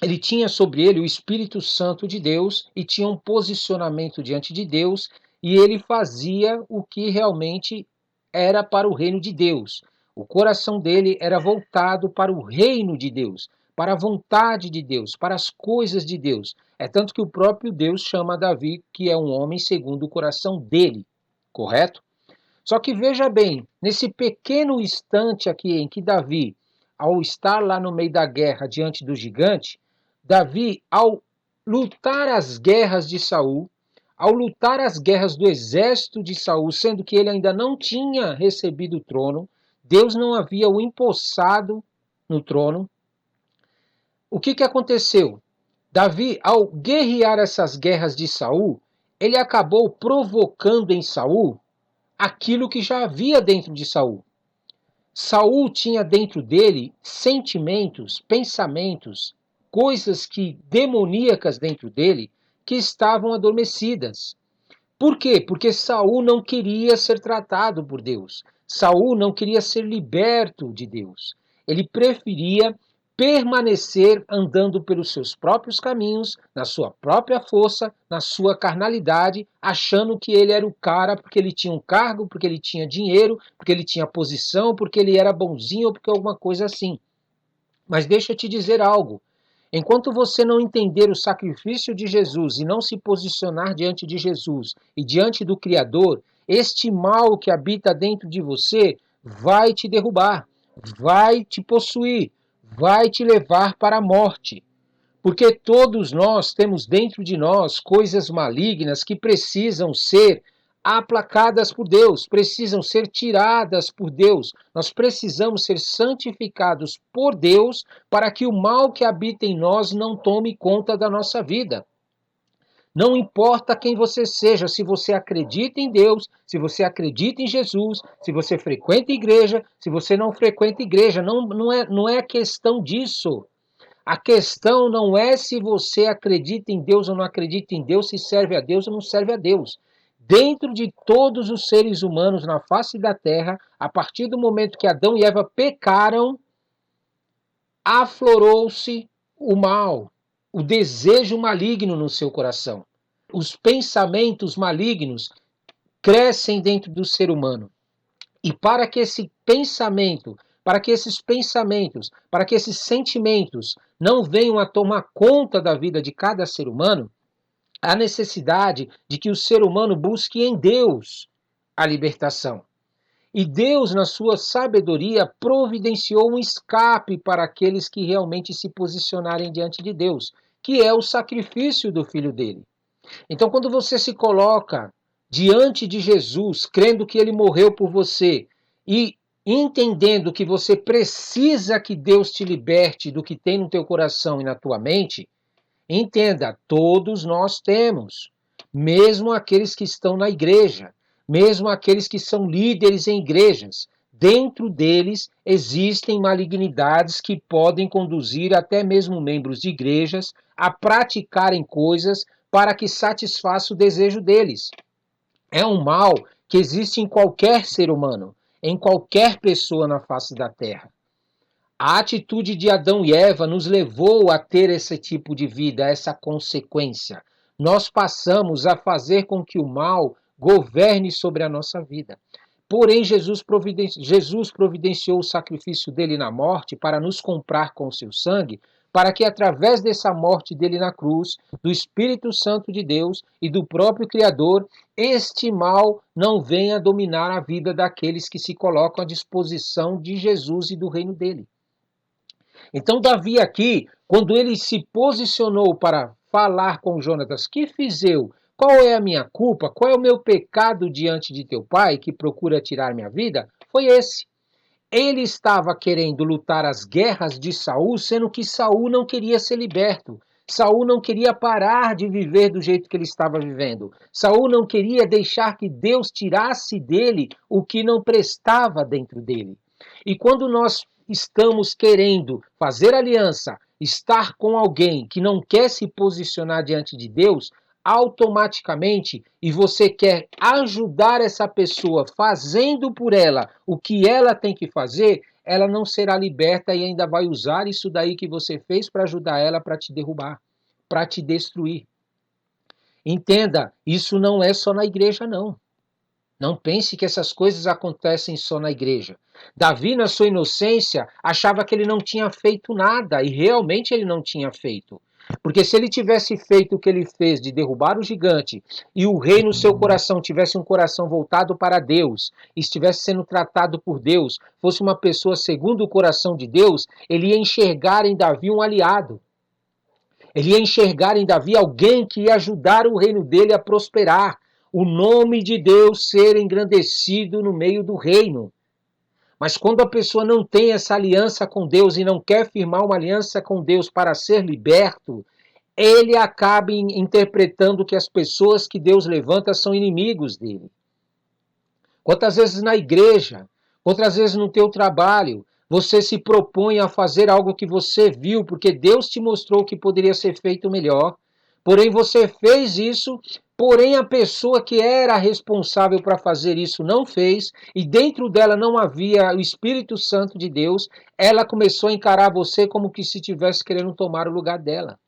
ele tinha sobre ele o Espírito Santo de Deus e tinha um posicionamento diante de Deus e ele fazia o que realmente era para o reino de Deus. O coração dele era voltado para o reino de Deus, para a vontade de Deus, para as coisas de Deus. É tanto que o próprio Deus chama Davi que é um homem segundo o coração dele, correto? Só que veja bem, nesse pequeno instante aqui em que Davi, ao estar lá no meio da guerra diante do gigante, Davi, ao lutar as guerras de Saul, ao lutar as guerras do exército de Saul, sendo que ele ainda não tinha recebido o trono, Deus não havia o empossado no trono. O que aconteceu? Davi, ao guerrear essas guerras de Saul, ele acabou provocando em Saul aquilo que já havia dentro de Saul. Saul tinha dentro dele sentimentos, pensamentos, coisas que demoníacas dentro dele que estavam adormecidas. Por quê? Porque Saul não queria ser tratado por Deus. Saul não queria ser liberto de Deus. Ele preferia permanecer andando pelos seus próprios caminhos, na sua própria força, na sua carnalidade, achando que ele era o cara porque ele tinha um cargo, porque ele tinha dinheiro, porque ele tinha posição, porque ele era bonzinho ou porque alguma coisa assim. Mas deixa eu te dizer algo. Enquanto você não entender o sacrifício de Jesus e não se posicionar diante de Jesus e diante do Criador, este mal que habita dentro de você vai te derrubar, vai te possuir, vai te levar para a morte. Porque todos nós temos dentro de nós coisas malignas que precisam ser aplacadas por Deus, precisam ser tiradas por Deus. Nós precisamos ser santificados por Deus para que o mal que habita em nós não tome conta da nossa vida. Não importa quem você seja, se você acredita em Deus, se você acredita em Jesus, se você frequenta igreja, se você não frequenta igreja, não é questão disso. A questão não é se você acredita em Deus ou não acredita em Deus, se serve a Deus ou não serve a Deus. Dentro de todos os seres humanos na face da terra, a partir do momento que Adão e Eva pecaram, aflorou-se o mal, o desejo maligno no seu coração. Os pensamentos malignos crescem dentro do ser humano. E para que esse pensamento, para que esses pensamentos, para que esses sentimentos não venham a tomar conta da vida de cada ser humano, há necessidade de que o ser humano busque em Deus a libertação. E Deus, na sua sabedoria, providenciou um escape para aqueles que realmente se posicionarem diante de Deus, que é o sacrifício do Filho dele. Então, quando você se coloca diante de Jesus, crendo que ele morreu por você e entendendo que você precisa que Deus te liberte do que tem no teu coração e na tua mente, entenda, todos nós temos, mesmo aqueles que estão na igreja, mesmo aqueles que são líderes em igrejas, dentro deles existem malignidades que podem conduzir até mesmo membros de igrejas a praticarem coisas para que satisfaça o desejo deles. É um mal que existe em qualquer ser humano, em qualquer pessoa na face da terra. A atitude de Adão e Eva nos levou a ter esse tipo de vida, essa consequência. Nós passamos a fazer com que o mal governe sobre a nossa vida. Porém, Jesus providenciou o sacrifício dele na morte para nos comprar com o seu sangue, para que através dessa morte dele na cruz, do Espírito Santo de Deus e do próprio Criador, este mal não venha dominar a vida daqueles que se colocam à disposição de Jesus e do reino dele. Então, Davi aqui, quando ele se posicionou para falar com Jonatas, que fiz eu? Qual é a minha culpa? Qual é o meu pecado diante de teu pai que procura tirar minha vida? Foi esse. Ele estava querendo lutar as guerras de Saul, sendo que Saul não queria ser liberto. Saul não queria parar de viver do jeito que ele estava vivendo. Saul não queria deixar que Deus tirasse dele o que não prestava dentro dele. E quando nós estamos querendo fazer aliança, estar com alguém que não quer se posicionar diante de Deus, automaticamente, e você quer ajudar essa pessoa fazendo por ela o que ela tem que fazer, ela não será liberta e ainda vai usar isso daí que você fez para ajudar ela para te derrubar, para te destruir. Entenda, isso não é só na igreja, não. Não pense que essas coisas acontecem só na igreja. Davi, na sua inocência, achava que ele não tinha feito nada, e realmente ele não tinha feito. Porque se ele tivesse feito o que ele fez de derrubar o gigante, e o rei no seu coração tivesse um coração voltado para Deus, estivesse sendo tratado por Deus, fosse uma pessoa segundo o coração de Deus, ele ia enxergar em Davi um aliado. Ele ia enxergar em Davi alguém que ia ajudar o reino dele a prosperar, o nome de Deus ser engrandecido no meio do reino. Mas quando a pessoa não tem essa aliança com Deus e não quer firmar uma aliança com Deus para ser liberto, ele acaba interpretando que as pessoas que Deus levanta são inimigos dele. Quantas vezes na igreja, quantas vezes no teu trabalho, você se propõe a fazer algo que você viu, porque Deus te mostrou que poderia ser feito melhor, porém você fez isso, porém a pessoa que era responsável para fazer isso não fez, e dentro dela não havia o Espírito Santo de Deus, ela começou a encarar você como que se estivesse querendo tomar o lugar dela.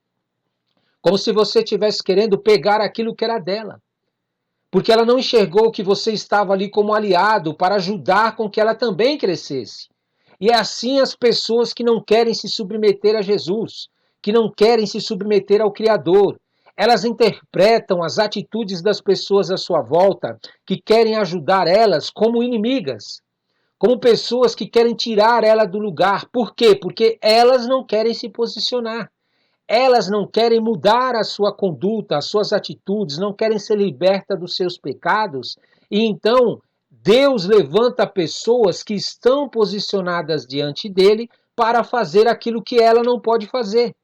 Como se você estivesse querendo pegar aquilo que era dela. Porque ela não enxergou que você estava ali como aliado para ajudar com que ela também crescesse. E é assim as pessoas que não querem se submeter a Jesus, que não querem se submeter ao Criador. Elas interpretam as atitudes das pessoas à sua volta, que querem ajudar elas, como inimigas, como pessoas que querem tirar ela do lugar. Por quê? Porque elas não querem se posicionar. Elas não querem mudar a sua conduta, as suas atitudes, não querem ser libertas dos seus pecados. E então, Deus levanta pessoas que estão posicionadas diante dele para fazer aquilo que ela não pode fazer.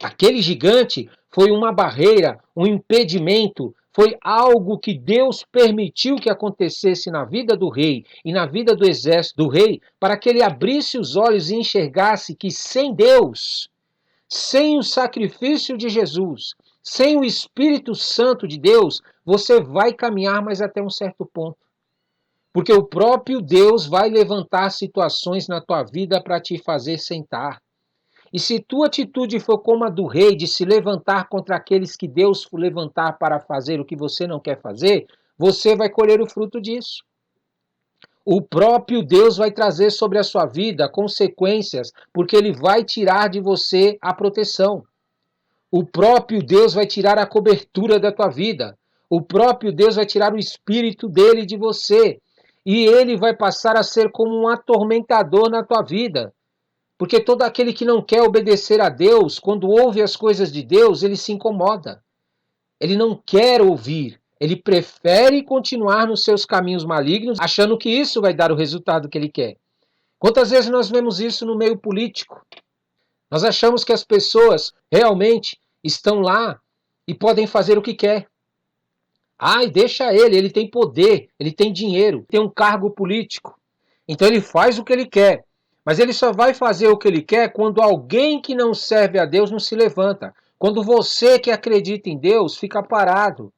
Aquele gigante foi uma barreira, um impedimento, foi algo que Deus permitiu que acontecesse na vida do rei e na vida do exército do rei, para que ele abrisse os olhos e enxergasse que sem Deus, sem o sacrifício de Jesus, sem o Espírito Santo de Deus, você vai caminhar mais até um certo ponto. Porque o próprio Deus vai levantar situações na tua vida para te fazer sentar. E se tua atitude for como a do rei, de se levantar contra aqueles que Deus for levantar para fazer o que você não quer fazer, você vai colher o fruto disso. O próprio Deus vai trazer sobre a sua vida consequências, porque ele vai tirar de você a proteção. O próprio Deus vai tirar a cobertura da tua vida. O próprio Deus vai tirar o espírito dele de você. E ele vai passar a ser como um atormentador na tua vida. Porque todo aquele que não quer obedecer a Deus, quando ouve as coisas de Deus, ele se incomoda. Ele não quer ouvir. Ele prefere continuar nos seus caminhos malignos, achando que isso vai dar o resultado que ele quer. Quantas vezes nós vemos isso no meio político? Nós achamos que as pessoas realmente estão lá e podem fazer o que quer. Ai, deixa ele tem poder, ele tem dinheiro, tem um cargo político. Então ele faz o que ele quer. Mas ele só vai fazer o que ele quer quando alguém que não serve a Deus não se levanta. Quando você que acredita em Deus fica parado,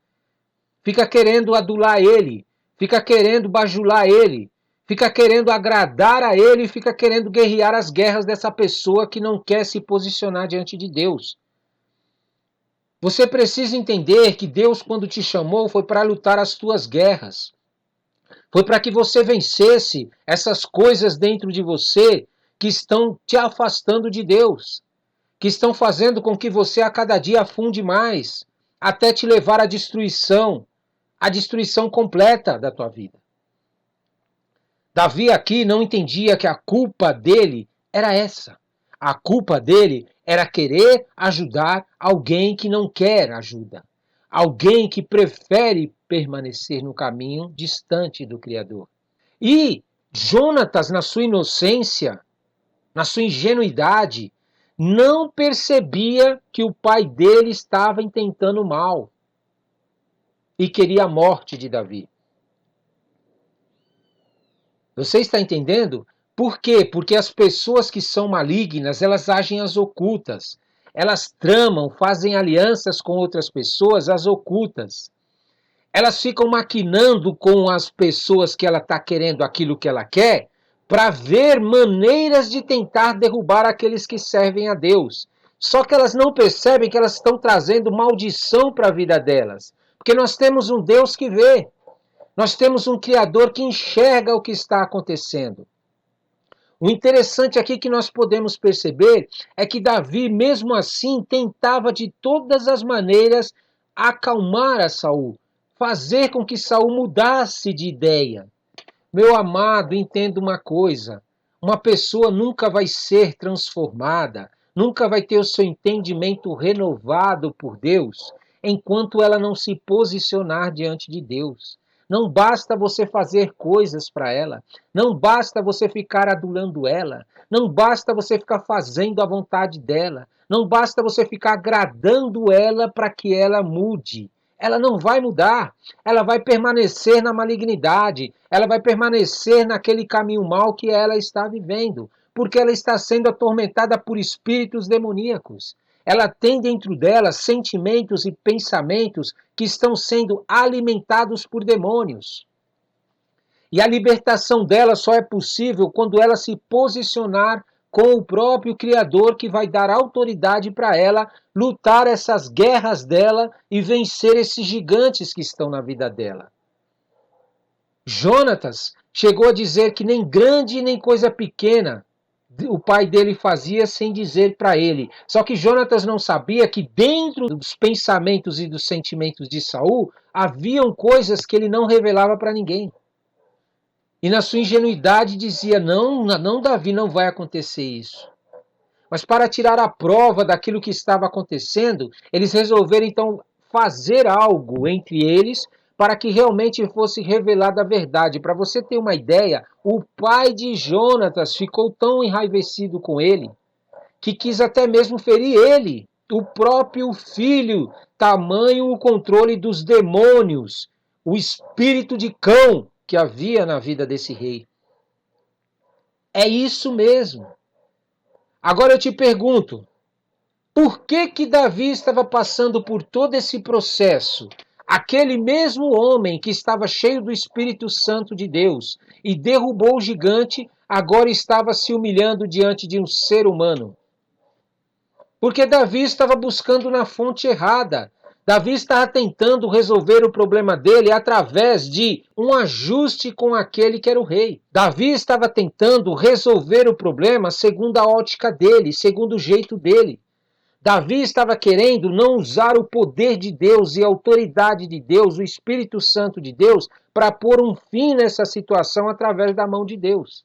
fica querendo adular ele, fica querendo bajular ele, fica querendo agradar a ele, fica querendo guerrear as guerras dessa pessoa que não quer se posicionar diante de Deus. Você precisa entender que Deus, quando te chamou, foi para lutar as tuas guerras. Foi para que você vencesse essas coisas dentro de você que estão te afastando de Deus, que estão fazendo com que você a cada dia afunde mais, até te levar à destruição completa da tua vida. Davi aqui não entendia que a culpa dele era essa. A culpa dele era querer ajudar alguém que não quer ajuda. Alguém que prefere permanecer no caminho distante do Criador. E Jonatas, na sua inocência, na sua ingenuidade, não percebia que o pai dele estava intentando mal e queria a morte de Davi. Você está entendendo? Por quê? Porque as pessoas que são malignas, elas agem às ocultas. Elas tramam, fazem alianças com outras pessoas às ocultas. Elas ficam maquinando com as pessoas que ela está querendo aquilo que ela quer, para ver maneiras de tentar derrubar aqueles que servem a Deus. Só que elas não percebem que elas estão trazendo maldição para a vida delas. Porque nós temos um Deus que vê. Nós temos um Criador que enxerga o que está acontecendo. O interessante aqui que nós podemos perceber é que Davi, mesmo assim, tentava de todas as maneiras acalmar a Saul, fazer com que Saul mudasse de ideia. Meu amado, entenda uma coisa: uma pessoa nunca vai ser transformada, nunca vai ter o seu entendimento renovado por Deus, enquanto ela não se posicionar diante de Deus. Não basta você fazer coisas para ela, não basta você ficar adulando ela, não basta você ficar fazendo a vontade dela, não basta você ficar agradando ela para que ela mude. Ela não vai mudar, ela vai permanecer na malignidade, ela vai permanecer naquele caminho mau que ela está vivendo, porque ela está sendo atormentada por espíritos demoníacos. Ela tem dentro dela sentimentos e pensamentos que estão sendo alimentados por demônios. E a libertação dela só é possível quando ela se posicionar com o próprio Criador, que vai dar autoridade para ela lutar essas guerras dela e vencer esses gigantes que estão na vida dela. Jonatas chegou a dizer que nem grande nem coisa pequena o pai dele fazia sem dizer para ele. Só que Jonatas não sabia que dentro dos pensamentos e dos sentimentos de Saul haviam coisas que ele não revelava para ninguém. E na sua ingenuidade dizia: não, não, Davi, não vai acontecer isso. Mas para tirar a prova daquilo que estava acontecendo, eles resolveram então fazer algo entre eles para que realmente fosse revelada a verdade. Para você ter uma ideia, o pai de Jonatas ficou tão enraivecido com ele que quis até mesmo ferir ele, o próprio filho, tamanho o controle dos demônios, o espírito de cão que havia na vida desse rei. É isso mesmo. Agora eu te pergunto, por que Davi estava passando por todo esse processo? Aquele mesmo homem que estava cheio do Espírito Santo de Deus e derrubou o gigante, agora estava se humilhando diante de um ser humano. Porque Davi estava buscando na fonte errada. Davi estava tentando resolver o problema dele através de um ajuste com aquele que era o rei. Davi estava tentando resolver o problema segundo a ótica dele, segundo o jeito dele. Davi estava querendo não usar o poder de Deus e a autoridade de Deus, o Espírito Santo de Deus, para pôr um fim nessa situação através da mão de Deus.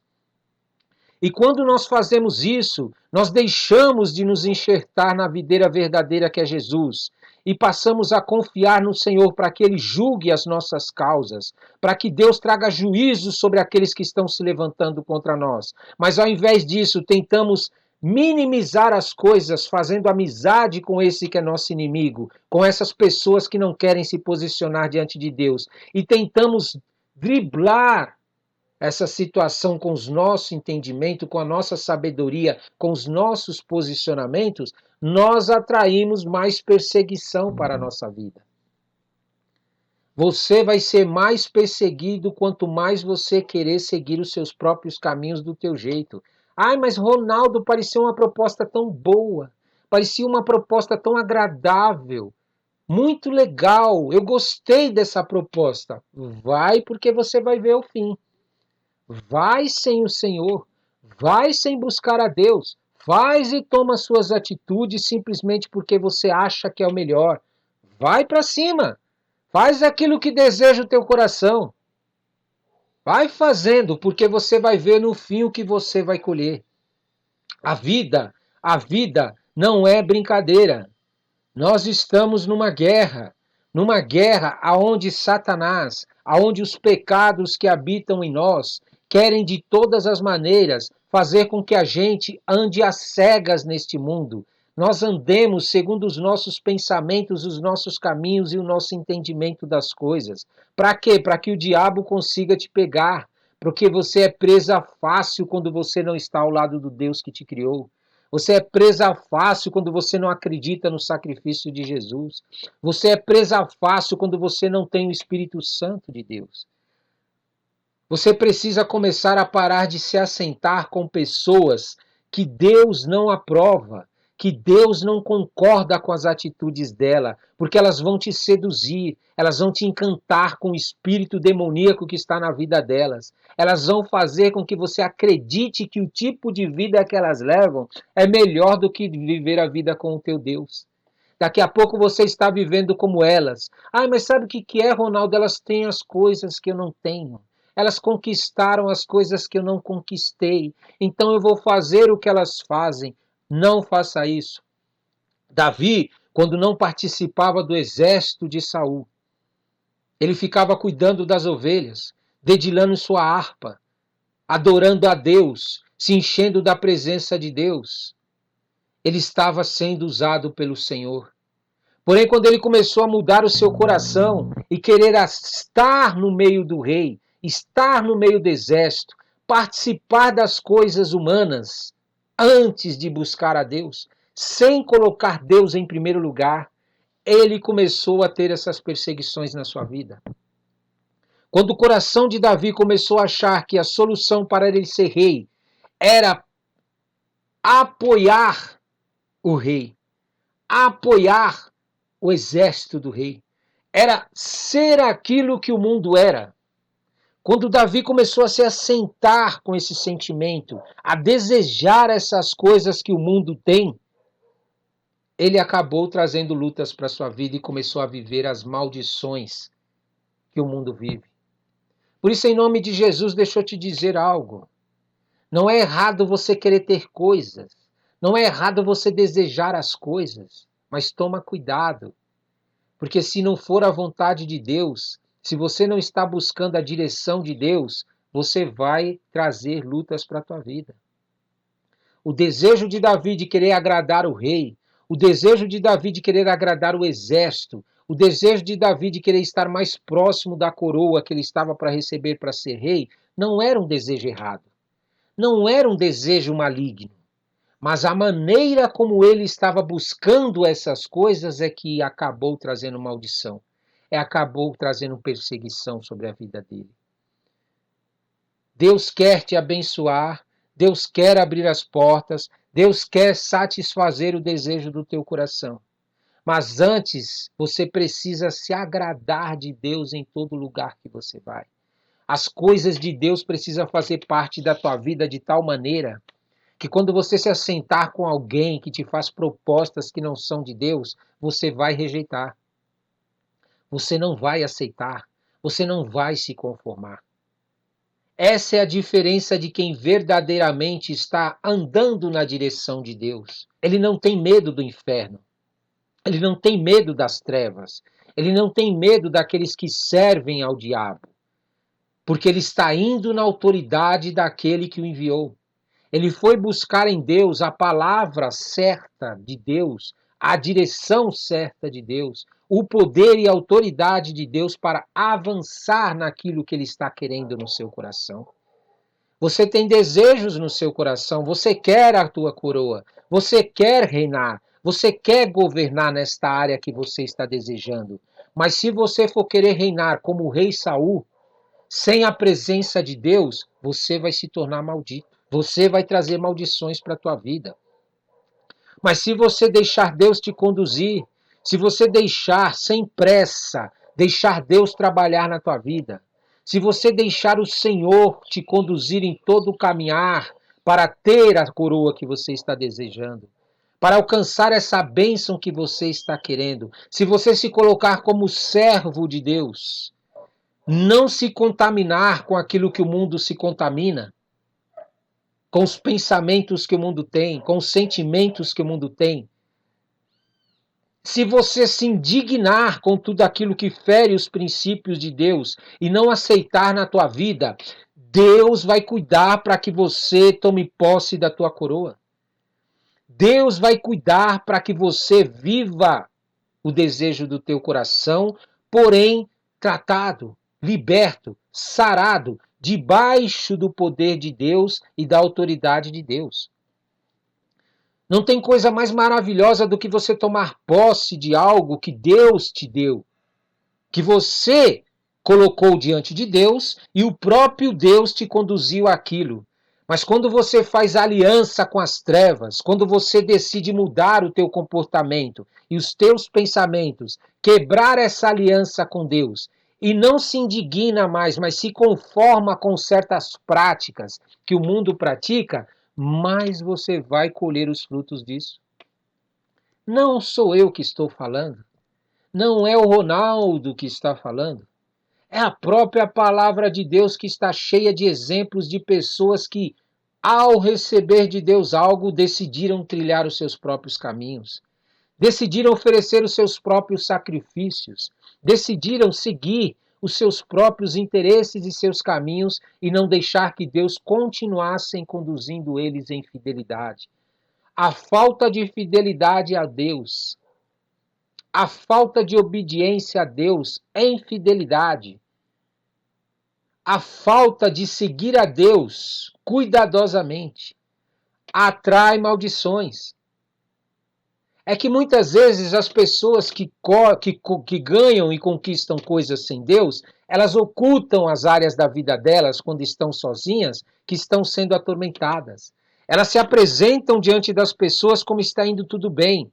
E quando nós fazemos isso, nós deixamos de nos enxertar na videira verdadeira que é Jesus e passamos a confiar no Senhor para que Ele julgue as nossas causas, para que Deus traga juízo sobre aqueles que estão se levantando contra nós. Mas ao invés disso, tentamos minimizar as coisas, fazendo amizade com esse que é nosso inimigo, com essas pessoas que não querem se posicionar diante de Deus, e tentamos driblar essa situação com os nossos entendimentos, com a nossa sabedoria, com os nossos posicionamentos, nós atraímos mais perseguição para a nossa vida. Você vai ser mais perseguido quanto mais você querer seguir os seus próprios caminhos do teu jeito. Ai, mas Ronaldo, parecia uma proposta tão boa, parecia uma proposta tão agradável, muito legal, eu gostei dessa proposta. Vai porque você vai ver o fim. Vai sem o Senhor, vai sem buscar a Deus, faz e toma suas atitudes simplesmente porque você acha que é o melhor. Vai para cima, faz aquilo que deseja o teu coração. Vai fazendo, porque você vai ver no fim o que você vai colher. A vida não é brincadeira. Nós estamos numa guerra aonde Satanás, aonde os pecados que habitam em nós querem de todas as maneiras fazer com que a gente ande às cegas neste mundo. Nós andemos segundo os nossos pensamentos, os nossos caminhos e o nosso entendimento das coisas. Para quê? Para que o diabo consiga te pegar, porque você é presa fácil quando você não está ao lado do Deus que te criou. Você é presa fácil quando você não acredita no sacrifício de Jesus. Você é presa fácil quando você não tem o Espírito Santo de Deus. Você precisa começar a parar de se assentar com pessoas que Deus não aprova, que Deus não concorda com as atitudes dela, porque elas vão te seduzir, elas vão te encantar com o espírito demoníaco que está na vida delas. Elas vão fazer com que você acredite que o tipo de vida que elas levam é melhor do que viver a vida com o teu Deus. Daqui a pouco você está vivendo como elas. Ai, mas sabe o que é, Ronaldo? Elas têm as coisas que eu não tenho. Elas conquistaram as coisas que eu não conquistei. Então eu vou fazer o que elas fazem. Não faça isso. Davi, quando não participava do exército de Saul, ele ficava cuidando das ovelhas, dedilhando sua harpa, adorando a Deus, se enchendo da presença de Deus. Ele estava sendo usado pelo Senhor. Porém, quando ele começou a mudar o seu coração e querer estar no meio do rei, estar no meio do exército, participar das coisas humanas, antes de buscar a Deus, sem colocar Deus em primeiro lugar, ele começou a ter essas perseguições na sua vida. Quando o coração de Davi começou a achar que a solução para ele ser rei era apoiar o rei, apoiar o exército do rei, era ser aquilo que o mundo era. Quando Davi começou a se assentar com esse sentimento, a desejar essas coisas que o mundo tem, ele acabou trazendo lutas para sua vida e começou a viver as maldições que o mundo vive. Por isso, em nome de Jesus, deixa eu te dizer algo. Não é errado você querer ter coisas. Não é errado você desejar as coisas. Mas toma cuidado. Porque se não for a vontade de Deus, se você não está buscando a direção de Deus, você vai trazer lutas para a tua vida. O desejo de Davi de querer agradar o rei, o desejo de Davi de querer agradar o exército, o desejo de Davi de querer estar mais próximo da coroa que ele estava para receber para ser rei, não era um desejo errado. Não era um desejo maligno. Mas a maneira como ele estava buscando essas coisas é que acabou trazendo maldição. Acabou trazendo perseguição sobre a vida dele. Deus quer te abençoar, Deus quer abrir as portas, Deus quer satisfazer o desejo do teu coração. Mas antes, você precisa se agradar de Deus em todo lugar que você vai. As coisas de Deus precisam fazer parte da tua vida de tal maneira que quando você se assentar com alguém que te faz propostas que não são de Deus, você vai rejeitar. Você não vai aceitar. Você não vai se conformar. Essa é a diferença de quem verdadeiramente está andando na direção de Deus. Ele não tem medo do inferno. Ele não tem medo das trevas. Ele não tem medo daqueles que servem ao diabo. Porque ele está indo na autoridade daquele que o enviou. Ele foi buscar em Deus a palavra certa de Deus, a direção certa de Deus, o poder e a autoridade de Deus para avançar naquilo que ele está querendo no seu coração. Você tem desejos no seu coração, você quer a tua coroa, você quer reinar, você quer governar nesta área que você está desejando. Mas se você for querer reinar como o rei Saul, sem a presença de Deus, você vai se tornar maldito. Você vai trazer maldições para a tua vida. Mas se você deixar Deus te conduzir, se você deixar sem pressa, deixar Deus trabalhar na tua vida, se você deixar o Senhor te conduzir em todo o caminhar para ter a coroa que você está desejando, para alcançar essa bênção que você está querendo, se você se colocar como servo de Deus, não se contaminar com aquilo que o mundo se contamina, com os pensamentos que o mundo tem, com os sentimentos que o mundo tem. Se você se indignar com tudo aquilo que fere os princípios de Deus e não aceitar na tua vida, Deus vai cuidar para que você tome posse da tua coroa. Deus vai cuidar para que você viva o desejo do teu coração, porém tratado, liberto, sarado, debaixo do poder de Deus e da autoridade de Deus. Não tem coisa mais maravilhosa do que você tomar posse de algo que Deus te deu, que você colocou diante de Deus e o próprio Deus te conduziu àquilo. Mas quando você faz aliança com as trevas, quando você decide mudar o teu comportamento e os teus pensamentos, quebrar essa aliança com Deus, e não se indigna mais, mas se conforma com certas práticas que o mundo pratica, mais você vai colher os frutos disso. Não sou eu que estou falando. Não é o Ronaldo que está falando. É a própria palavra de Deus que está cheia de exemplos de pessoas que, ao receber de Deus algo, decidiram trilhar os seus próprios caminhos. Decidiram oferecer os seus próprios sacrifícios. Decidiram seguir os seus próprios interesses e seus caminhos e não deixar que Deus continuasse conduzindo eles em fidelidade. A falta de fidelidade a Deus, a falta de obediência a Deus é infidelidade. A falta de seguir a Deus cuidadosamente atrai maldições. É que muitas vezes as pessoas que ganham e conquistam coisas sem Deus, elas ocultam as áreas da vida delas quando estão sozinhas, que estão sendo atormentadas. Elas se apresentam diante das pessoas como está indo tudo bem.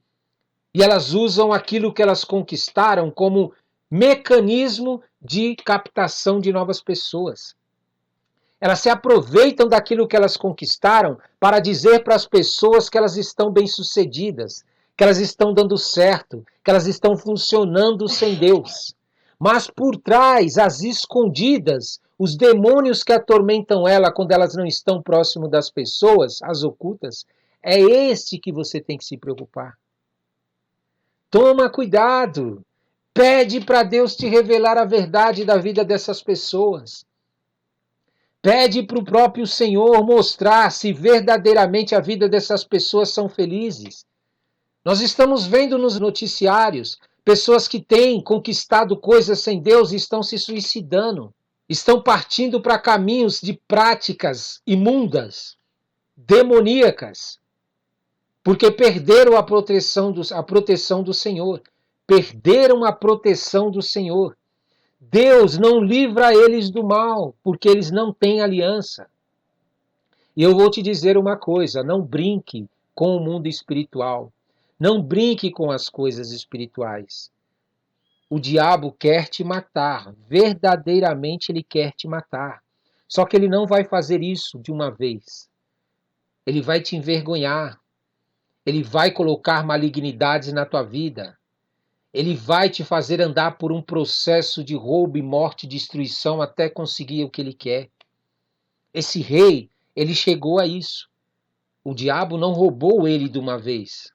E elas usam aquilo que elas conquistaram como mecanismo de captação de novas pessoas. Elas se aproveitam daquilo que elas conquistaram para dizer para as pessoas que elas estão bem-sucedidas, que elas estão dando certo, que elas estão funcionando sem Deus. Mas por trás, às escondidas, os demônios que atormentam ela quando elas não estão próximo das pessoas, as ocultas, é este que você tem que se preocupar. Toma cuidado. Pede para Deus te revelar a verdade da vida dessas pessoas. Pede para o próprio Senhor mostrar se verdadeiramente a vida dessas pessoas são felizes. Nós estamos vendo nos noticiários pessoas que têm conquistado coisas sem Deus e estão se suicidando. Estão partindo para caminhos de práticas imundas, demoníacas, porque perderam a proteção do Senhor. Perderam a proteção do Senhor. Deus não livra eles do mal, porque eles não têm aliança. E eu vou te dizer uma coisa, não brinque com o mundo espiritual. Não brinque com as coisas espirituais. O diabo quer te matar, verdadeiramente ele quer te matar. Só que ele não vai fazer isso de uma vez. Ele vai te envergonhar. Ele vai colocar malignidades na tua vida. Ele vai te fazer andar por um processo de roubo, morte e destruição até conseguir o que ele quer. Esse rei, ele chegou a isso. O diabo não roubou ele de uma vez.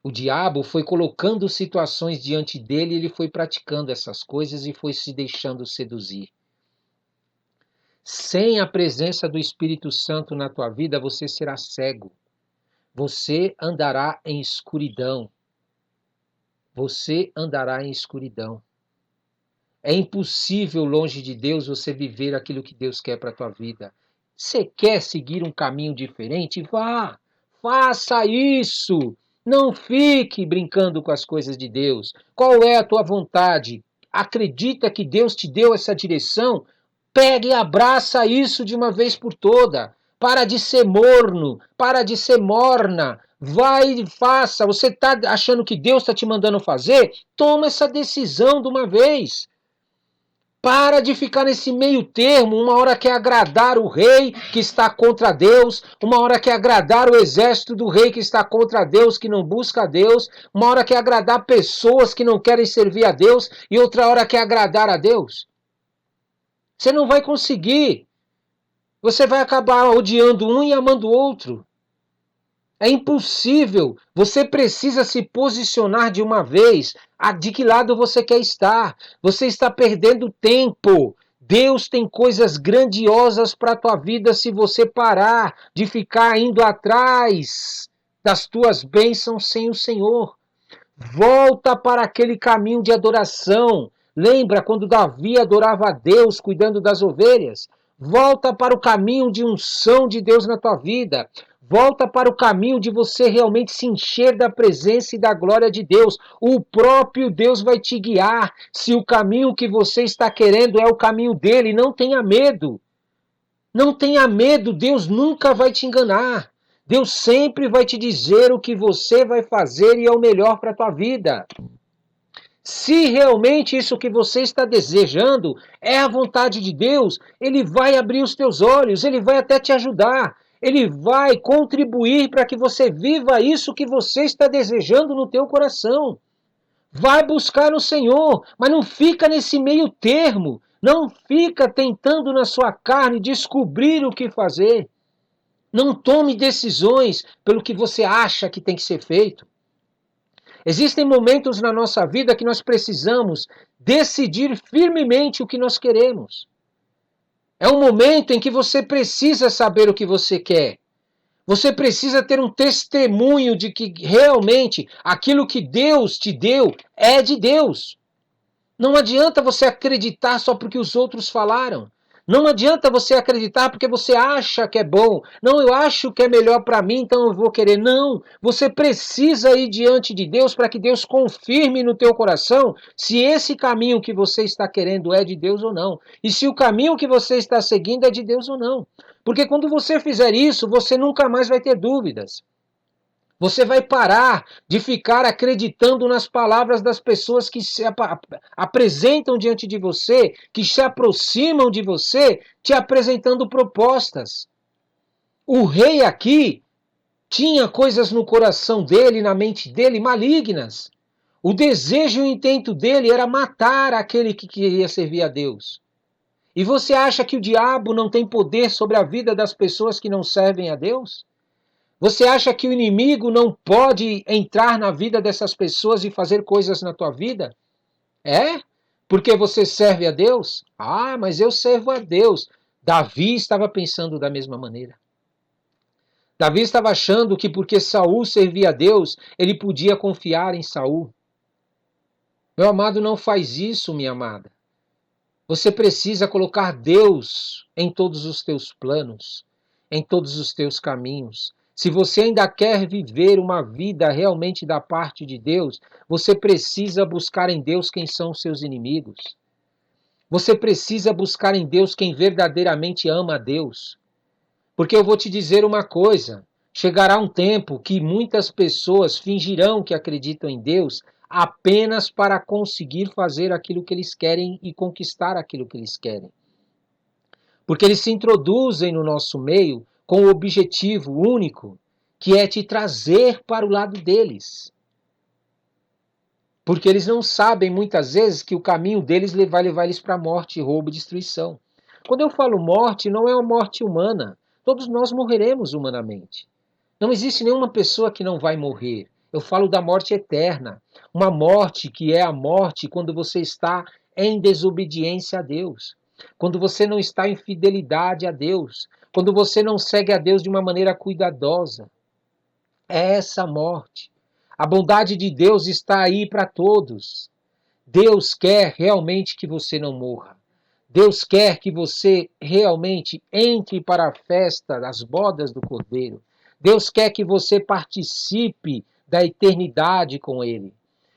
O diabo foi colocando situações diante dele e ele foi praticando essas coisas e foi se deixando seduzir. Sem a presença do Espírito Santo na tua vida, você será cego. Você andará em escuridão. Você andará em escuridão. É impossível, longe de Deus, você viver aquilo que Deus quer para a tua vida. Você quer seguir um caminho diferente? Vá! Faça isso! Não fique brincando com as coisas de Deus. Qual é a tua vontade? Acredita que Deus te deu essa direção? Pegue e abraça isso de uma vez por toda. Para de ser morno, para de ser morna. Vai e faça. Você está achando que Deus está te mandando fazer? Toma essa decisão de uma vez. Para de ficar nesse meio termo, uma hora quer agradar o rei que está contra Deus, uma hora quer agradar o exército do rei que está contra Deus, que não busca a Deus, uma hora quer agradar pessoas que não querem servir a Deus e outra hora quer agradar a Deus. Você não vai conseguir. Você vai acabar odiando um e amando o outro. É impossível. Você precisa se posicionar de uma vez. De que lado você quer estar? Você está perdendo tempo. Deus tem coisas grandiosas para a tua vida se você parar de ficar indo atrás das tuas bênçãos sem o Senhor. Volta para aquele caminho de adoração. Lembra quando Davi adorava a Deus cuidando das ovelhas? Volta para o caminho de unção de Deus na tua vida. Volta para o caminho de você realmente se encher da presença e da glória de Deus. O próprio Deus vai te guiar. Se o caminho que você está querendo é o caminho dele, não tenha medo. Não tenha medo, Deus nunca vai te enganar. Deus sempre vai te dizer o que você vai fazer e é o melhor para a tua vida. Se realmente isso que você está desejando é a vontade de Deus, Ele vai abrir os teus olhos, Ele vai até te ajudar. Ele vai contribuir para que você viva isso que você está desejando no teu coração. Vai buscar no Senhor, mas não fica nesse meio termo. Não fica tentando na sua carne descobrir o que fazer. Não tome decisões pelo que você acha que tem que ser feito. Existem momentos na nossa vida que nós precisamos decidir firmemente o que nós queremos. É um momento em que você precisa saber o que você quer. Você precisa ter um testemunho de que realmente aquilo que Deus te deu é de Deus. Não adianta você acreditar só porque os outros falaram. Não adianta você acreditar porque você acha que é bom. Não, eu acho que é melhor para mim, então eu vou querer. Não, você precisa ir diante de Deus para que Deus confirme no teu coração se esse caminho que você está querendo é de Deus ou não. E se o caminho que você está seguindo é de Deus ou não. Porque quando você fizer isso, você nunca mais vai ter dúvidas. Você vai parar de ficar acreditando nas palavras das pessoas que se apresentam diante de você, que se aproximam de você, te apresentando propostas. O rei aqui tinha coisas no coração dele, na mente dele, malignas. O desejo e o intento dele era matar aquele que queria servir a Deus. E você acha que o diabo não tem poder sobre a vida das pessoas que não servem a Deus? Você acha que o inimigo não pode entrar na vida dessas pessoas e fazer coisas na tua vida? É? Porque você serve a Deus? Ah, mas eu servo a Deus. Davi estava pensando da mesma maneira. Davi estava achando que porque Saul servia a Deus, ele podia confiar em Saul. Meu amado, não faz isso, minha amada. Você precisa colocar Deus em todos os teus planos, em todos os teus caminhos. Se você ainda quer viver uma vida realmente da parte de Deus, você precisa buscar em Deus quem são os seus inimigos. Você precisa buscar em Deus quem verdadeiramente ama a Deus. Porque eu vou te dizer uma coisa, chegará um tempo que muitas pessoas fingirão que acreditam em Deus apenas para conseguir fazer aquilo que eles querem e conquistar aquilo que eles querem. Porque eles se introduzem no nosso meio com o objetivo único, que é te trazer para o lado deles. Porque eles não sabem muitas vezes que o caminho deles vai levar eles para a morte, roubo e destruição. Quando eu falo morte, não é uma morte humana. Todos nós morreremos humanamente. Não existe nenhuma pessoa que não vai morrer. Eu falo da morte eterna. Uma morte que é a morte quando você está em desobediência a Deus. Quando você não está em fidelidade a Deus. Quando você não segue a Deus de uma maneira cuidadosa. É essa morte. A bondade de Deus está aí para todos. Deus quer realmente que você não morra. Deus quer que você realmente entre para a festa das bodas do Cordeiro. Deus quer que você participe da eternidade com Ele.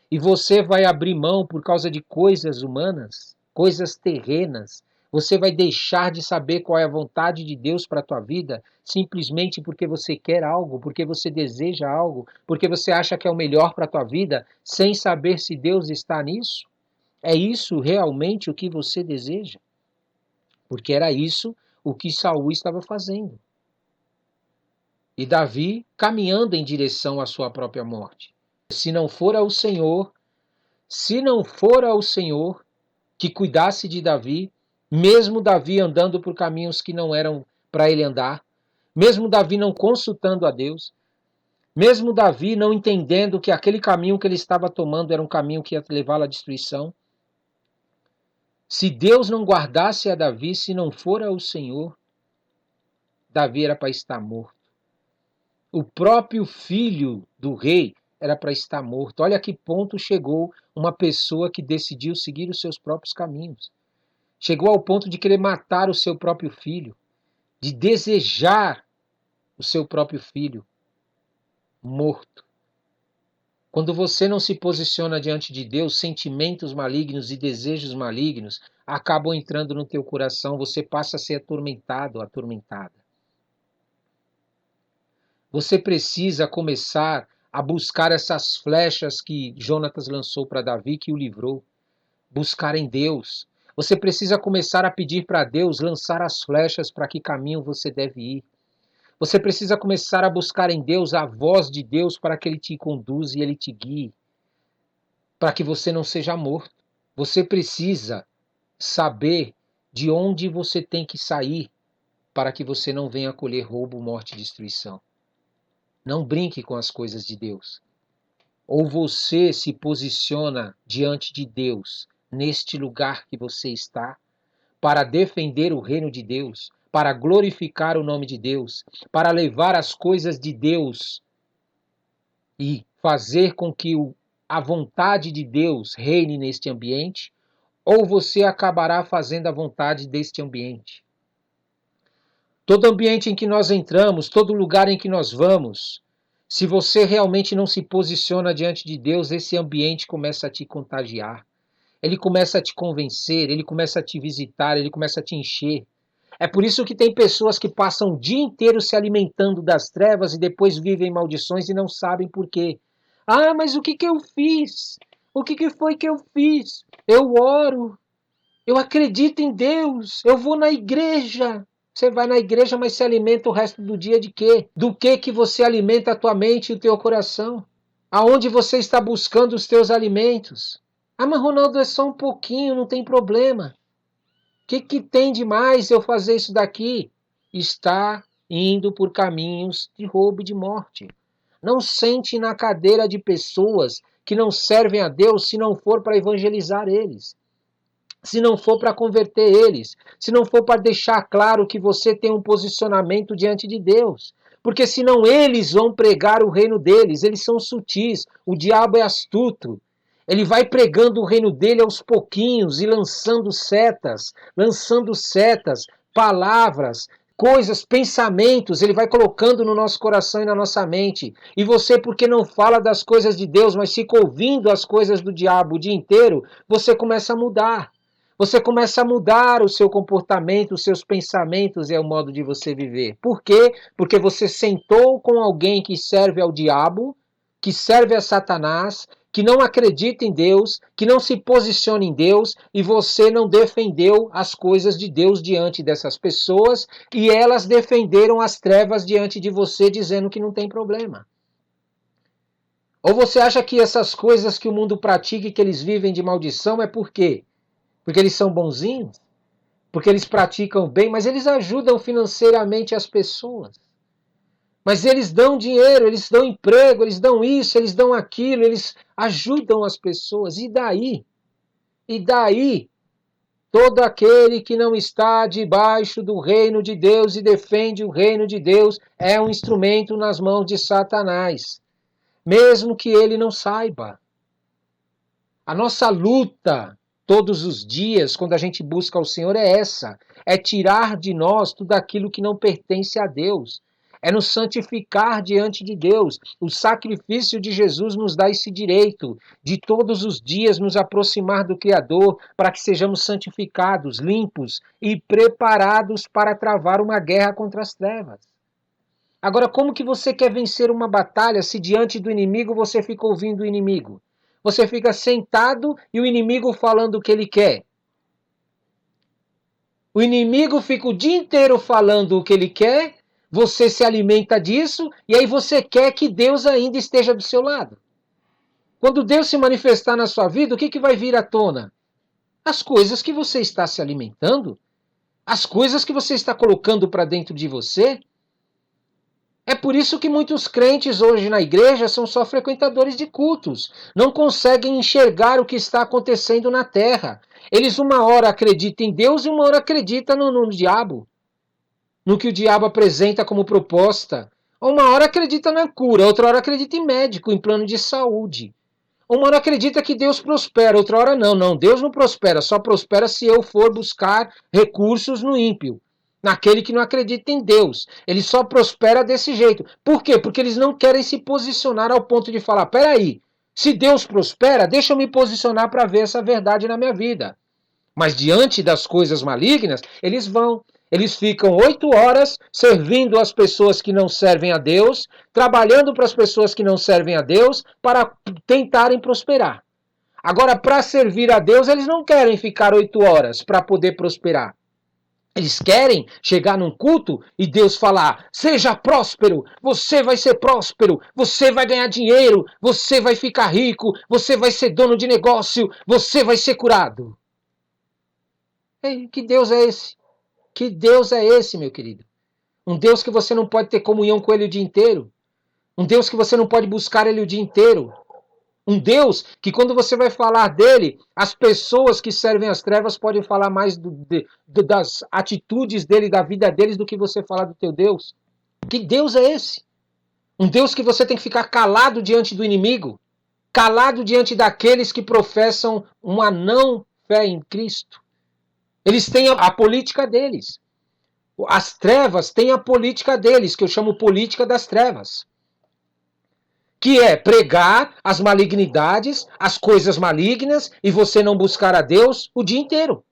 E você vai abrir mão por causa de coisas humanas, coisas terrenas. Você vai deixar de saber qual é a vontade de Deus para a tua vida, simplesmente porque você quer algo, porque você deseja algo, porque você acha que é o melhor para a tua vida, sem saber se Deus está nisso? É isso realmente o que você deseja? Porque era isso o que Saul estava fazendo. E Davi caminhando em direção à sua própria morte. Se não for ao Senhor, se não for ao Senhor que cuidasse de Davi, mesmo Davi andando por caminhos que não eram para ele andar, mesmo Davi não consultando a Deus, mesmo Davi não entendendo que aquele caminho que ele estava tomando era um caminho que ia levá-lo à destruição, se Deus não guardasse a Davi, se não for ao Senhor, Davi era para estar morto. O próprio filho do rei era para estar morto. Olha a que ponto chegou uma pessoa que decidiu seguir os seus próprios caminhos. Chegou ao ponto de querer matar o seu próprio filho, de desejar o seu próprio filho morto. Quando você não se posiciona diante de Deus, sentimentos malignos e desejos malignos acabam entrando no teu coração, você passa a ser atormentado, atormentada. Você precisa começar a buscar essas flechas que Jonatas lançou para Davi, que o livrou. Buscar em Deus. Você precisa começar a pedir para Deus lançar as flechas para que caminho você deve ir. Você precisa começar a buscar em Deus a voz de Deus para que Ele te conduza e Ele te guie. Para que você não seja morto. Você precisa saber de onde você tem que sair para que você não venha colher roubo, morte e destruição. Não brinque com as coisas de Deus. Ou você se posiciona diante de Deus, neste lugar que você está, para defender o reino de Deus, para glorificar o nome de Deus, para levar as coisas de Deus e fazer com que a vontade de Deus reine neste ambiente, ou você acabará fazendo a vontade deste ambiente. Todo ambiente em que nós entramos, todo lugar em que nós vamos, se você realmente não se posiciona diante de Deus, esse ambiente começa a te contagiar. Ele começa a te convencer, ele começa a te visitar, ele começa a te encher. É por isso que tem pessoas que passam o dia inteiro se alimentando das trevas e depois vivem maldições e não sabem por quê. Ah, mas o que que eu fiz? O que que foi que eu fiz? Eu oro, eu acredito em Deus, eu vou na igreja. Você vai na igreja, mas se alimenta o resto do dia de quê? Do que você alimenta a tua mente e o teu coração? Aonde você está buscando os teus alimentos? Ah, mas Ronaldo, é só um pouquinho, não tem problema. O que tem de mais eu fazer isso daqui? Está indo por caminhos de roubo e de morte. Não sente na cadeira de pessoas que não servem a Deus se não for para evangelizar eles, se não for para converter eles, se não for para deixar claro que você tem um posicionamento diante de Deus. Porque senão eles vão pregar o reino deles, eles são sutis, o diabo é astuto. Ele vai pregando o reino dele aos pouquinhos e lançando setas, palavras, coisas, pensamentos, ele vai colocando no nosso coração e na nossa mente. E você, porque não fala das coisas de Deus, mas fica ouvindo as coisas do diabo o dia inteiro, você começa a mudar. Você começa a mudar o seu comportamento, os seus pensamentos e o modo de você viver. Por quê? Porque você sentou com alguém que serve ao diabo, que serve a Satanás, que não acredita em Deus, que não se posiciona em Deus, e você não defendeu as coisas de Deus diante dessas pessoas, e elas defenderam as trevas diante de você, dizendo que não tem problema. Ou você acha que essas coisas que o mundo pratica e que eles vivem de maldição é por quê? Porque eles são bonzinhos? Porque eles praticam bem, mas eles ajudam financeiramente as pessoas. Mas eles dão dinheiro, eles dão emprego, eles dão isso, eles dão aquilo, eles ajudam as pessoas. E daí? E daí? Todo aquele que não está debaixo do reino de Deus e defende o reino de Deus é um instrumento nas mãos de Satanás, mesmo que ele não saiba. A nossa luta todos os dias, quando a gente busca o Senhor, é essa: é tirar de nós tudo aquilo que não pertence a Deus. É nos santificar diante de Deus. O sacrifício de Jesus nos dá esse direito de todos os dias nos aproximar do Criador para que sejamos santificados, limpos e preparados para travar uma guerra contra as trevas. Agora, como que você quer vencer uma batalha se diante do inimigo você fica ouvindo o inimigo? Você fica sentado e o inimigo falando o que ele quer. O inimigo fica o dia inteiro falando o que ele quer, você se alimenta disso e aí você quer que Deus ainda esteja do seu lado. Quando Deus se manifestar na sua vida, o que vai vir à tona? As coisas que você está se alimentando, as coisas que você está colocando para dentro de você. É por isso que muitos crentes hoje na igreja são só frequentadores de cultos. Não conseguem enxergar o que está acontecendo na terra. Eles uma hora acreditam em Deus e uma hora acreditam no diabo. No que o diabo apresenta como proposta. Uma hora acredita na cura, outra hora acredita em médico, em plano de saúde. Uma hora acredita que Deus prospera, outra hora não. Não, Deus não prospera, só prospera se eu for buscar recursos no ímpio. Naquele que não acredita em Deus. Ele só prospera desse jeito. Por quê? Porque eles não querem se posicionar ao ponto de falar, peraí, se Deus prospera, deixa eu me posicionar para ver essa verdade na minha vida. Mas diante das coisas malignas, eles vão. Eles ficam 8 horas servindo as pessoas que não servem a Deus, trabalhando para as pessoas que não servem a Deus, para tentarem prosperar. Agora, para servir a Deus, eles não querem ficar 8 horas para poder prosperar. Eles querem chegar num culto e Deus falar, seja próspero, você vai ser próspero, você vai ganhar dinheiro, você vai ficar rico, você vai ser dono de negócio, você vai ser curado. Ei, que Deus é esse? Que Deus é esse, meu querido? Um Deus que você não pode ter comunhão com ele o dia inteiro? Um Deus que você não pode buscar ele o dia inteiro? Um Deus que quando você vai falar dele, as pessoas que servem as trevas podem falar mais das atitudes dele, da vida deles, do que você falar do teu Deus. Que Deus é esse? Um Deus que você tem que ficar calado diante do inimigo, calado diante daqueles que professam uma não fé em Cristo. Eles têm a política deles. As trevas têm a política deles, que eu chamo política das trevas. Que é pregar as malignidades, as coisas malignas, e você não buscar a Deus o dia inteiro.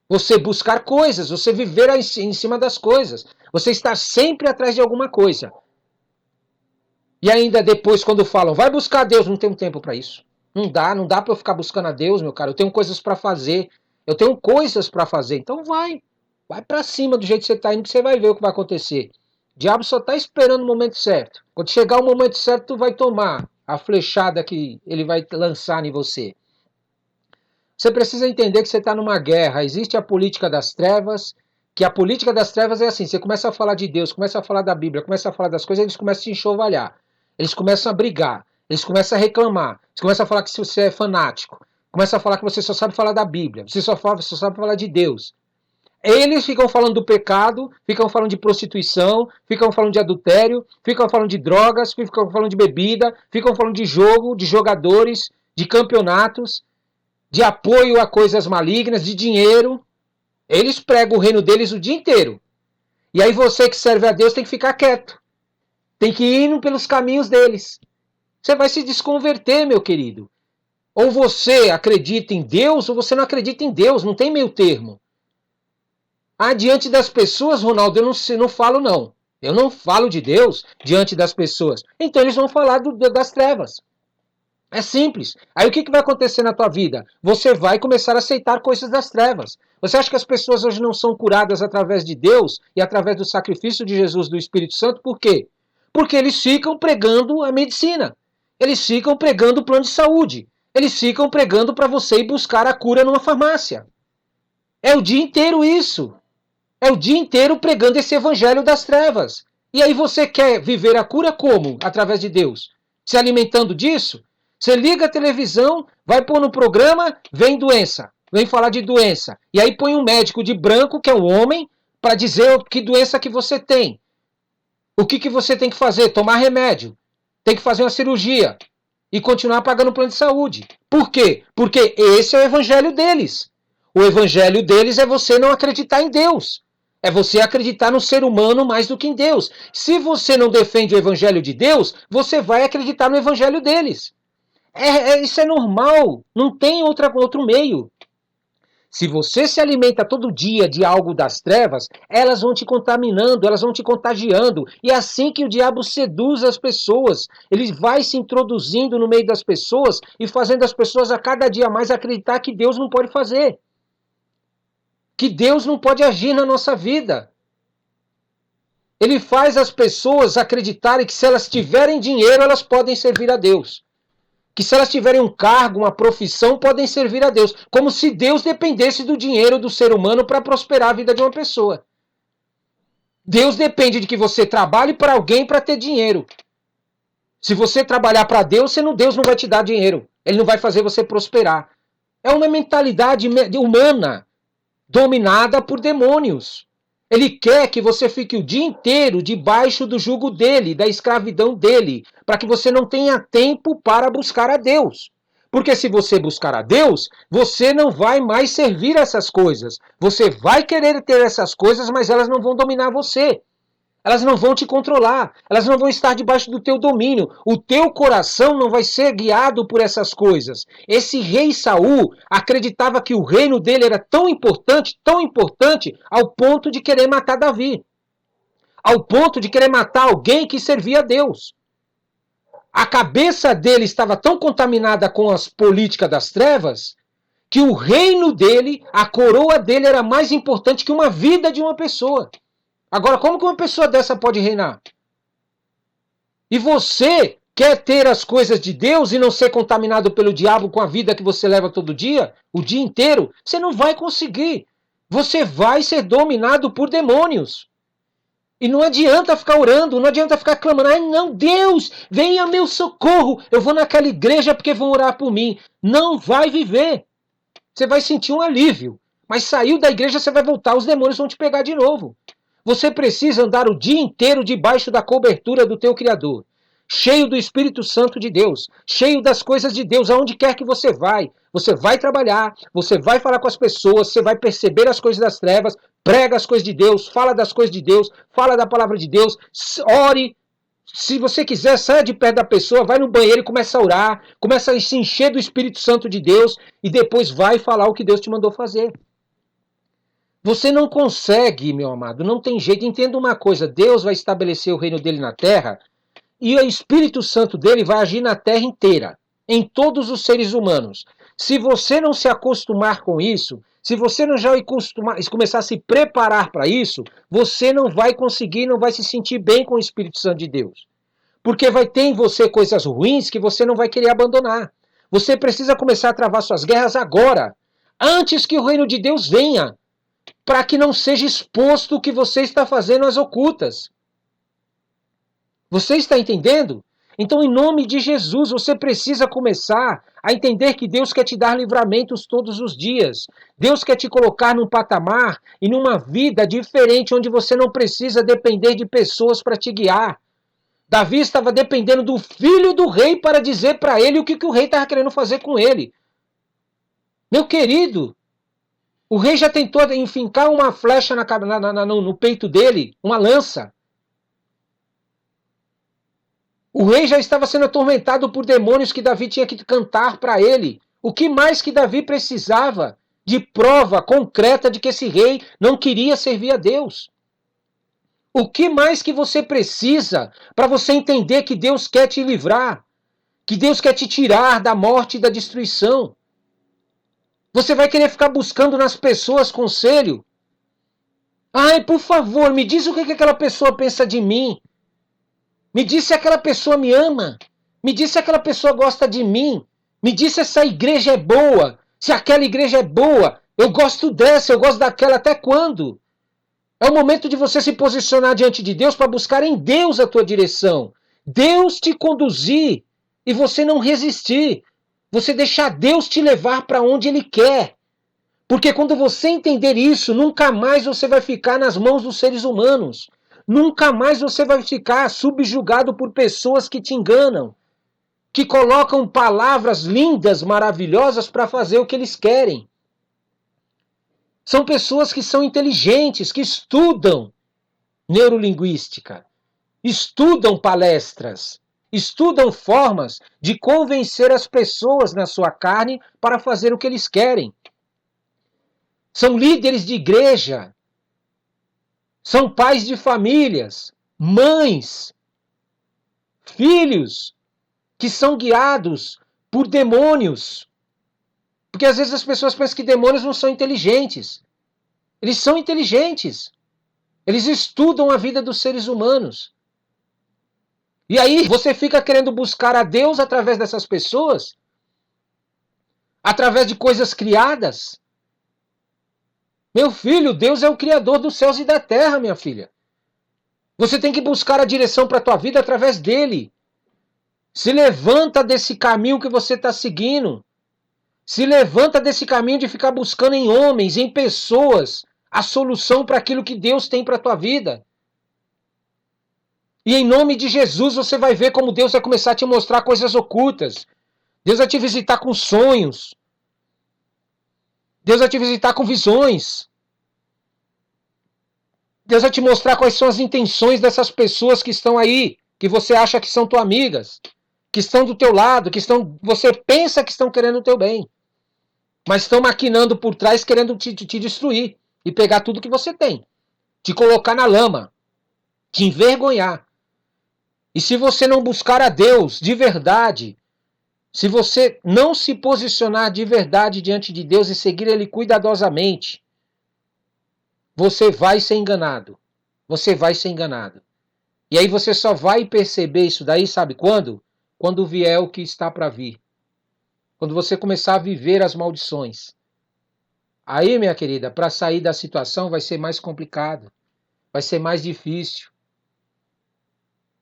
Você buscar coisas, você viver em cima das coisas. Você estar sempre atrás de alguma coisa. E ainda depois, quando falam, vai buscar a Deus, não tenho tempo para isso. Não dá para eu ficar buscando a Deus, meu cara. Eu tenho coisas para fazer. Eu tenho coisas para fazer. Então vai para cima do jeito que você está indo, que você vai ver o que vai acontecer. O diabo só está esperando o momento certo. Quando chegar o momento certo, tu vai tomar a flechada que ele vai lançar em você. Você precisa entender que você está numa guerra. Existe a política das trevas, que a política das trevas é assim, você começa a falar de Deus, começa a falar da Bíblia, começa a falar das coisas, eles começam a se enxovalhar. Eles começam a brigar, eles começam a reclamar, eles começam a falar que você é fanático, começam a falar que você só sabe falar da Bíblia, você só sabe falar de Deus. Eles ficam falando do pecado, ficam falando de prostituição, ficam falando de adultério, ficam falando de drogas, ficam falando de bebida, ficam falando de jogo, de jogadores, de campeonatos, de apoio a coisas malignas, de dinheiro. Eles pregam o reino deles o dia inteiro. E aí você que serve a Deus tem que ficar quieto. Tem que ir pelos caminhos deles. Você vai se desconverter, meu querido. Ou você acredita em Deus, ou você não acredita em Deus. Não tem meio termo. Diante das pessoas, Ronaldo, eu não falo não. Eu não falo de Deus diante das pessoas. Então eles vão falar das trevas. É simples. Aí o que vai acontecer na tua vida? Você vai começar a aceitar coisas das trevas. Você acha que as pessoas hoje não são curadas através de Deus e através do sacrifício de Jesus, do Espírito Santo? Por quê? Porque eles ficam pregando a medicina. Eles ficam pregando o plano de saúde. Eles ficam pregando para você ir buscar a cura numa farmácia. É o dia inteiro isso. É o dia inteiro pregando esse evangelho das trevas. E aí você quer viver a cura como? Através de Deus. Se alimentando disso? Você liga a televisão, vai pôr no programa, vem doença. Vem falar de doença. E aí põe um médico de branco, que é um homem, para dizer que doença que você tem. O que você tem que fazer? Tomar remédio. Tem que fazer uma cirurgia. E continuar pagando plano de saúde. Por quê? Porque esse é o evangelho deles. O evangelho deles é você não acreditar em Deus. É você acreditar no ser humano mais do que em Deus. Se você não defende o evangelho de Deus, você vai acreditar no evangelho deles. Isso é normal. Não tem outro meio. Se você se alimenta todo dia de algo das trevas, elas vão te contaminando, elas vão te contagiando. E é assim que o diabo seduz as pessoas. Ele vai se introduzindo no meio das pessoas e fazendo as pessoas a cada dia mais acreditar que Deus não pode fazer. Que Deus não pode agir na nossa vida. Ele faz as pessoas acreditarem que se elas tiverem dinheiro, elas podem servir a Deus. Que se elas tiverem um cargo, uma profissão, podem servir a Deus. Como se Deus dependesse do dinheiro do ser humano para prosperar a vida de uma pessoa. Deus depende de que você trabalhe para alguém para ter dinheiro. Se você trabalhar para Deus, Deus não vai te dar dinheiro. Ele não vai fazer você prosperar. É uma mentalidade humana dominada por demônios. Ele quer que você fique o dia inteiro debaixo do jugo dele, da escravidão dele, para que você não tenha tempo para buscar a Deus. Porque se você buscar a Deus, você não vai mais servir essas coisas. Você vai querer ter essas coisas, mas elas não vão dominar você. Elas não vão te controlar, elas não vão estar debaixo do teu domínio. O teu coração não vai ser guiado por essas coisas. Esse rei Saul acreditava que o reino dele era tão importante, ao ponto de querer matar Davi. Ao ponto de querer matar alguém que servia a Deus. A cabeça dele estava tão contaminada com as políticas das trevas, que o reino dele, a coroa dele era mais importante que uma vida de uma pessoa. Agora, como que uma pessoa dessa pode reinar? E você quer ter as coisas de Deus e não ser contaminado pelo diabo com a vida que você leva todo dia, o dia inteiro? Você não vai conseguir. Você vai ser dominado por demônios. E não adianta ficar orando, não adianta ficar clamando, ai não, Deus, venha meu socorro, eu vou naquela igreja porque vão orar por mim. Não vai viver. Você vai sentir um alívio. Mas saiu da igreja, você vai voltar, os demônios vão te pegar de novo. Você precisa andar o dia inteiro debaixo da cobertura do teu Criador, cheio do Espírito Santo de Deus, cheio das coisas de Deus, aonde quer que você vai trabalhar, você vai falar com as pessoas, você vai perceber as coisas das trevas, prega as coisas de Deus, fala das coisas de Deus, fala da palavra de Deus, ore. Se você quiser, saia de perto da pessoa, vai no banheiro e começa a orar, começa a se encher do Espírito Santo de Deus e depois vai falar o que Deus te mandou fazer. Você não consegue, meu amado, não tem jeito. Entenda uma coisa, Deus vai estabelecer o reino dele na terra e o Espírito Santo dele vai agir na terra inteira, em todos os seres humanos. Se você não se acostumar com isso, se você não já começar a se preparar para isso, você não vai conseguir, não vai se sentir bem com o Espírito Santo de Deus. Porque vai ter em você coisas ruins que você não vai querer abandonar. Você precisa começar a travar suas guerras agora, antes que o reino de Deus venha, para que não seja exposto o que você está fazendo às ocultas. Você está entendendo? Então, em nome de Jesus, você precisa começar a entender que Deus quer te dar livramentos todos os dias. Deus quer te colocar num patamar e numa vida diferente, onde você não precisa depender de pessoas para te guiar. Davi estava dependendo do filho do rei para dizer para ele o que o rei estava querendo fazer com ele. Meu querido, o rei já tentou enfincar uma flecha no peito dele, uma lança. O rei já estava sendo atormentado por demônios que Davi tinha que cantar para ele. O que mais que Davi precisava de prova concreta de que esse rei não queria servir a Deus? O que mais que você precisa para você entender que Deus quer te livrar? Que Deus quer te tirar da morte e da destruição? Você vai querer ficar buscando nas pessoas conselho? Ai, por favor, me diz o que aquela pessoa pensa de mim. Me diz se aquela pessoa me ama. Me diz se aquela pessoa gosta de mim. Me diz se essa igreja é boa. Se aquela igreja é boa. Eu gosto dessa, eu gosto daquela. Até quando? É o momento de você se posicionar diante de Deus para buscar em Deus a tua direção. Deus te conduzir e você não resistir. Você deixar Deus te levar para onde Ele quer. Porque quando você entender isso, nunca mais você vai ficar nas mãos dos seres humanos. Nunca mais você vai ficar subjugado por pessoas que te enganam, que colocam palavras lindas, maravilhosas para fazer o que eles querem. São pessoas que são inteligentes, que estudam neurolinguística, estudam palestras, estudam formas de convencer as pessoas na sua carne para fazer o que eles querem. São líderes de igreja, são pais de famílias, mães, filhos que são guiados por demônios. Porque às vezes as pessoas pensam que demônios não são inteligentes. Eles são inteligentes. Eles estudam a vida dos seres humanos. E aí você fica querendo buscar a Deus através dessas pessoas? Através de coisas criadas? Meu filho, Deus é o Criador dos céus e da terra, minha filha. Você tem que buscar a direção para a tua vida através dele. Se levanta desse caminho que você está seguindo. Se levanta desse caminho de ficar buscando em homens, em pessoas, a solução para aquilo que Deus tem para a tua vida. E em nome de Jesus você vai ver como Deus vai começar a te mostrar coisas ocultas. Deus vai te visitar com sonhos. Deus vai te visitar com visões. Deus vai te mostrar quais são as intenções dessas pessoas que estão aí, que você acha que são tuas amigas, que estão do teu lado, você pensa que estão querendo o teu bem, mas estão maquinando por trás querendo te destruir e pegar tudo que você tem, te colocar na lama, te envergonhar. E se você não buscar a Deus de verdade, se você não se posicionar de verdade diante de Deus e seguir Ele cuidadosamente, você vai ser enganado. Você vai ser enganado. E aí você só vai perceber isso daí, sabe quando? Quando vier o que está para vir. Quando você começar a viver as maldições. Aí, minha querida, para sair da situação vai ser mais complicado. Vai ser mais difícil.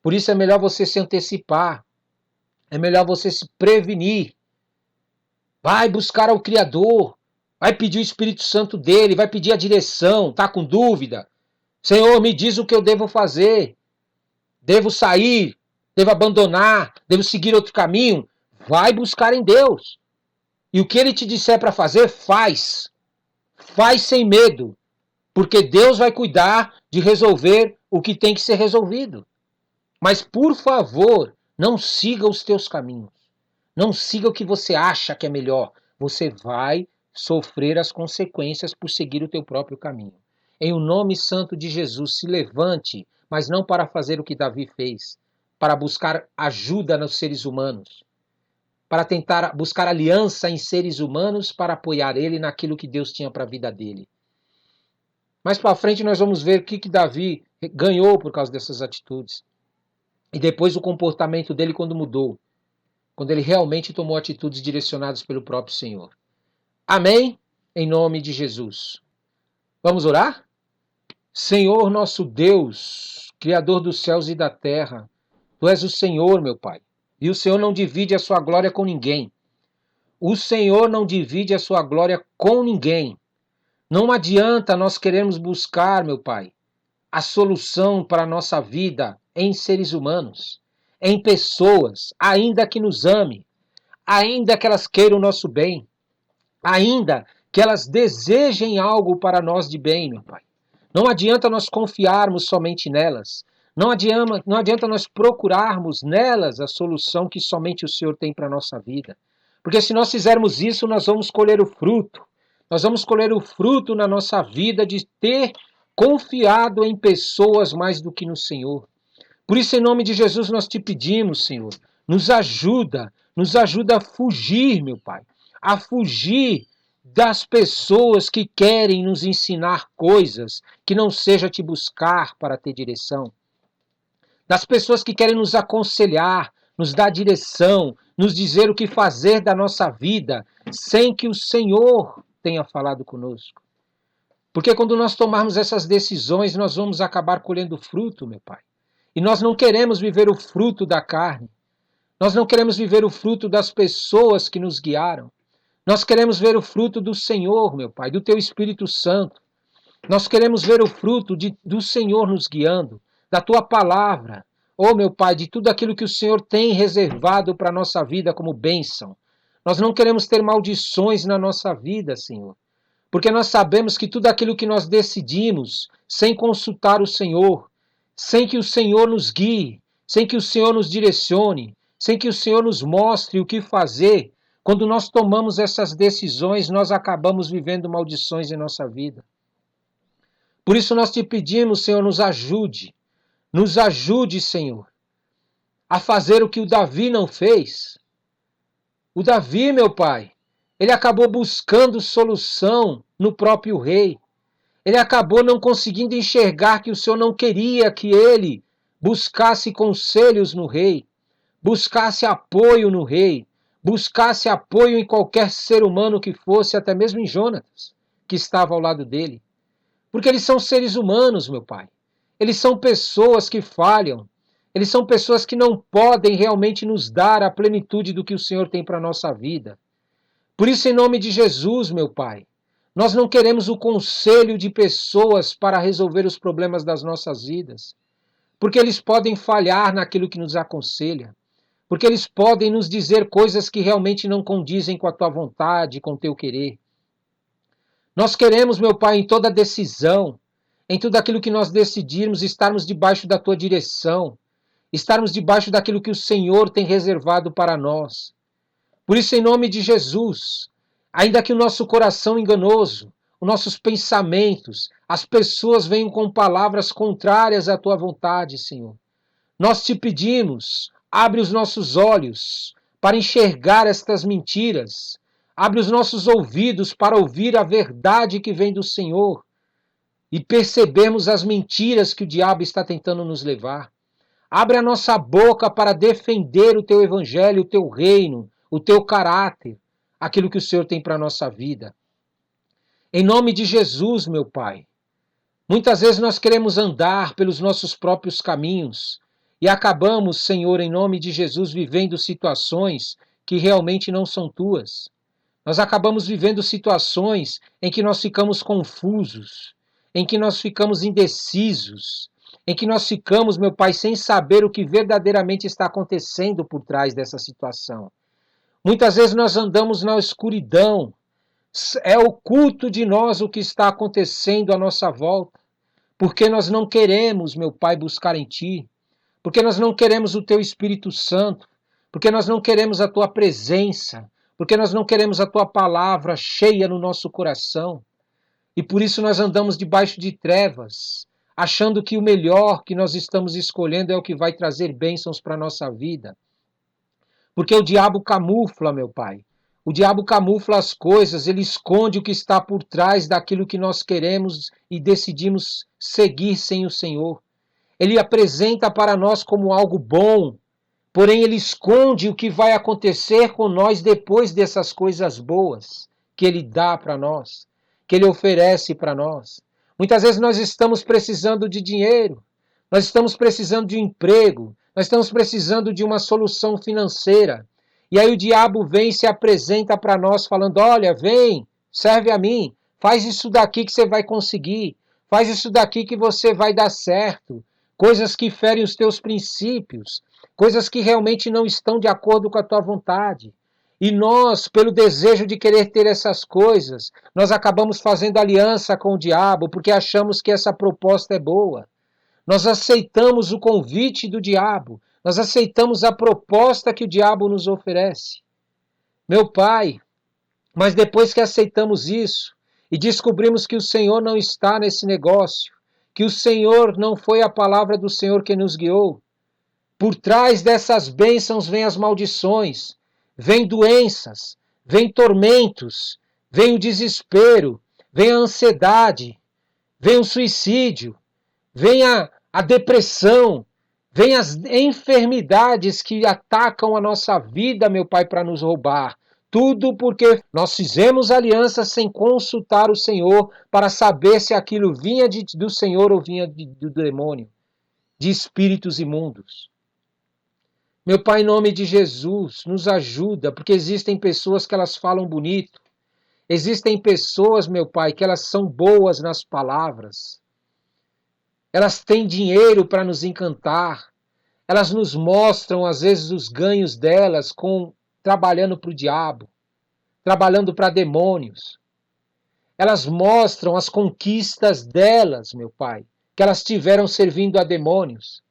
Por isso é melhor você se antecipar. É melhor você se prevenir. Vai buscar ao Criador. Vai pedir o Espírito Santo dele. Vai pedir a direção. Tá com dúvida? Senhor, me diz o que eu devo fazer. Devo sair? Devo abandonar? Devo seguir outro caminho? Vai buscar em Deus. E o que ele te disser para fazer, faz. Faz sem medo. Porque Deus vai cuidar de resolver o que tem que ser resolvido. Mas, por favor, não siga os teus caminhos. Não siga o que você acha que é melhor. Você vai sofrer as consequências por seguir o teu próprio caminho. Em o nome santo de Jesus, se levante, mas não para fazer o que Davi fez, para buscar ajuda nos seres humanos, para tentar buscar aliança em seres humanos para apoiar ele naquilo que Deus tinha para a vida dele. Mais para frente nós vamos ver o que Davi ganhou por causa dessas atitudes. E depois o comportamento dele quando mudou. Quando ele realmente tomou atitudes direcionadas pelo próprio Senhor. Amém? Em nome de Jesus. Vamos orar? Senhor nosso Deus, Criador dos céus e da terra, Tu és o Senhor, meu Pai. E o Senhor não divide a sua glória com ninguém. O Senhor não divide a sua glória com ninguém. Não adianta nós queremos buscar, meu Pai, a solução para a nossa vida em seres humanos, em pessoas, ainda que nos ame, ainda que elas queiram o nosso bem, ainda que elas desejem algo para nós de bem, meu Pai. Não adianta nós confiarmos somente nelas. Não adianta nós procurarmos nelas a solução que somente o Senhor tem para a nossa vida. Porque se nós fizermos isso, nós vamos colher o fruto. Nós vamos colher o fruto na nossa vida de ter confiado em pessoas mais do que no Senhor. Por isso, em nome de Jesus, nós te pedimos, Senhor, nos ajuda a fugir, meu Pai, a fugir das pessoas que querem nos ensinar coisas que não seja te buscar para ter direção, das pessoas que querem nos aconselhar, nos dar direção, nos dizer o que fazer da nossa vida, sem que o Senhor tenha falado conosco. Porque quando nós tomarmos essas decisões, nós vamos acabar colhendo fruto, meu Pai. E nós não queremos viver o fruto da carne. Nós não queremos viver o fruto das pessoas que nos guiaram. Nós queremos ver o fruto do Senhor, meu Pai, do Teu Espírito Santo. Nós queremos ver o fruto do Senhor nos guiando, da Tua palavra. Oh, meu Pai, de tudo aquilo que o Senhor tem reservado para a nossa vida como bênção. Nós não queremos ter maldições na nossa vida, Senhor. Porque nós sabemos que tudo aquilo que nós decidimos, sem consultar o Senhor, sem que o Senhor nos guie, sem que o Senhor nos direcione, sem que o Senhor nos mostre o que fazer, quando nós tomamos essas decisões, nós acabamos vivendo maldições em nossa vida. Por isso nós te pedimos, Senhor, nos ajude, Senhor, a fazer o que o Davi não fez. O Davi, meu Pai, ele acabou buscando solução no próprio rei. Ele acabou não conseguindo enxergar que o Senhor não queria que ele buscasse conselhos no rei, buscasse apoio no rei, buscasse apoio em qualquer ser humano que fosse, até mesmo em Jonatas, que estava ao lado dele. Porque eles são seres humanos, meu Pai. Eles são pessoas que falham. Eles são pessoas que não podem realmente nos dar a plenitude do que o Senhor tem para a nossa vida. Por isso, em nome de Jesus, meu Pai, nós não queremos o conselho de pessoas para resolver os problemas das nossas vidas, porque eles podem falhar naquilo que nos aconselha, porque eles podem nos dizer coisas que realmente não condizem com a tua vontade, com o teu querer. Nós queremos, meu Pai, em toda decisão, em tudo aquilo que nós decidirmos, estarmos debaixo da tua direção, estarmos debaixo daquilo que o Senhor tem reservado para nós. Por isso, em nome de Jesus, ainda que o nosso coração enganoso, os nossos pensamentos, as pessoas venham com palavras contrárias à tua vontade, Senhor. Nós te pedimos, abre os nossos olhos para enxergar estas mentiras. Abre os nossos ouvidos para ouvir a verdade que vem do Senhor e percebermos as mentiras que o diabo está tentando nos levar. Abre a nossa boca para defender o teu evangelho, o teu reino, o teu caráter, aquilo que o Senhor tem para a nossa vida. Em nome de Jesus, meu Pai, muitas vezes nós queremos andar pelos nossos próprios caminhos e acabamos, Senhor, em nome de Jesus, vivendo situações que realmente não são tuas. Nós acabamos vivendo situações em que nós ficamos confusos, em que nós ficamos indecisos, em que nós ficamos, meu Pai, sem saber o que verdadeiramente está acontecendo por trás dessa situação. Muitas vezes nós andamos na escuridão, é oculto de nós o que está acontecendo à nossa volta, porque nós não queremos, meu Pai, buscar em Ti, porque nós não queremos o Teu Espírito Santo, porque nós não queremos a Tua presença, porque nós não queremos a tua palavra cheia no nosso coração. E por isso nós andamos debaixo de trevas, achando que o melhor que nós estamos escolhendo é o que vai trazer bênçãos para a nossa vida. Porque o diabo camufla, meu Pai. O diabo camufla as coisas, ele esconde o que está por trás daquilo que nós queremos e decidimos seguir sem o Senhor. Ele apresenta para nós como algo bom, porém ele esconde o que vai acontecer com nós depois dessas coisas boas que ele dá para nós, que ele oferece para nós. Muitas vezes nós estamos precisando de dinheiro, nós estamos precisando de um emprego, nós estamos precisando de uma solução financeira. E aí o diabo vem e se apresenta para nós falando: olha, vem, serve a mim, faz isso daqui que você vai conseguir, faz isso daqui que você vai dar certo. Coisas que ferem os teus princípios, coisas que realmente não estão de acordo com a tua vontade. E nós, pelo desejo de querer ter essas coisas, nós acabamos fazendo aliança com o diabo porque achamos que essa proposta é boa. Nós aceitamos o convite do diabo, nós aceitamos a proposta que o diabo nos oferece. Meu Pai, mas depois que aceitamos isso e descobrimos que o Senhor não está nesse negócio, que o Senhor não foi a palavra do Senhor que nos guiou, por trás dessas bênçãos vêm as maldições, vêm doenças, vêm tormentos, vem o desespero, vem a ansiedade, vem o suicídio, vem a depressão, vem as enfermidades que atacam a nossa vida, meu Pai, para nos roubar. Tudo porque nós fizemos aliança sem consultar o Senhor para saber se aquilo vinha do Senhor ou vinha do demônio, de espíritos imundos. Meu Pai, em nome de Jesus, nos ajuda, porque existem pessoas que elas falam bonito. Existem pessoas, meu Pai, que elas são boas nas palavras. Elas têm dinheiro para nos encantar. Elas nos mostram, às vezes, os ganhos delas trabalhando para o diabo, trabalhando para demônios. Elas mostram as conquistas delas, meu Pai, que elas tiveram servindo a demônios.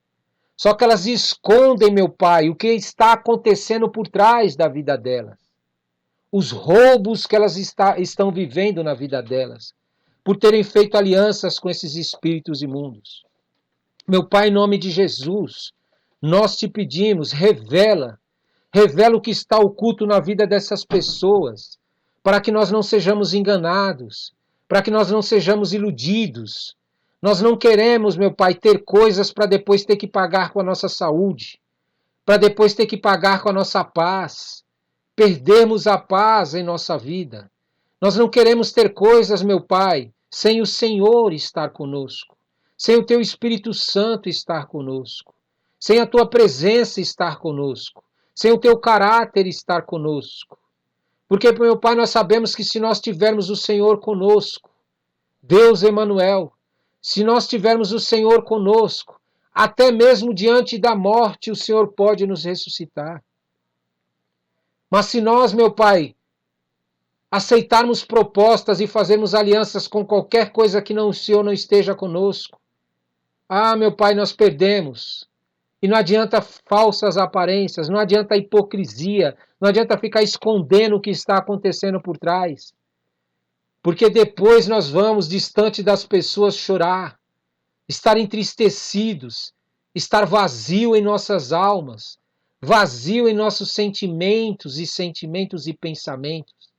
Só que elas escondem, meu Pai, o que está acontecendo por trás da vida delas. Os roubos que elas estão vivendo na vida delas, por terem feito alianças com esses espíritos imundos. Meu Pai, em nome de Jesus, nós te pedimos, revela o que está oculto na vida dessas pessoas, para que nós não sejamos enganados, para que nós não sejamos iludidos. Nós não queremos, meu Pai, ter coisas para depois ter que pagar com a nossa saúde, para depois ter que pagar com a nossa paz, perdermos a paz em nossa vida. Nós não queremos ter coisas, meu Pai, sem o Senhor estar conosco, sem o Teu Espírito Santo estar conosco, sem a Tua presença estar conosco, sem o Teu caráter estar conosco. Porque, meu Pai, nós sabemos que se nós tivermos o Senhor conosco, Deus Emanuel, se nós tivermos o Senhor conosco, até mesmo diante da morte, o Senhor pode nos ressuscitar. Mas se nós, meu Pai, aceitarmos propostas e fazermos alianças com qualquer coisa que o Senhor não esteja conosco, meu Pai, nós perdemos. E não adianta falsas aparências, não adianta hipocrisia, não adianta ficar escondendo o que está acontecendo por trás. Porque depois nós vamos, distante das pessoas, chorar, estar entristecidos, estar vazio em nossas almas, vazio em nossos sentimentos e pensamentos.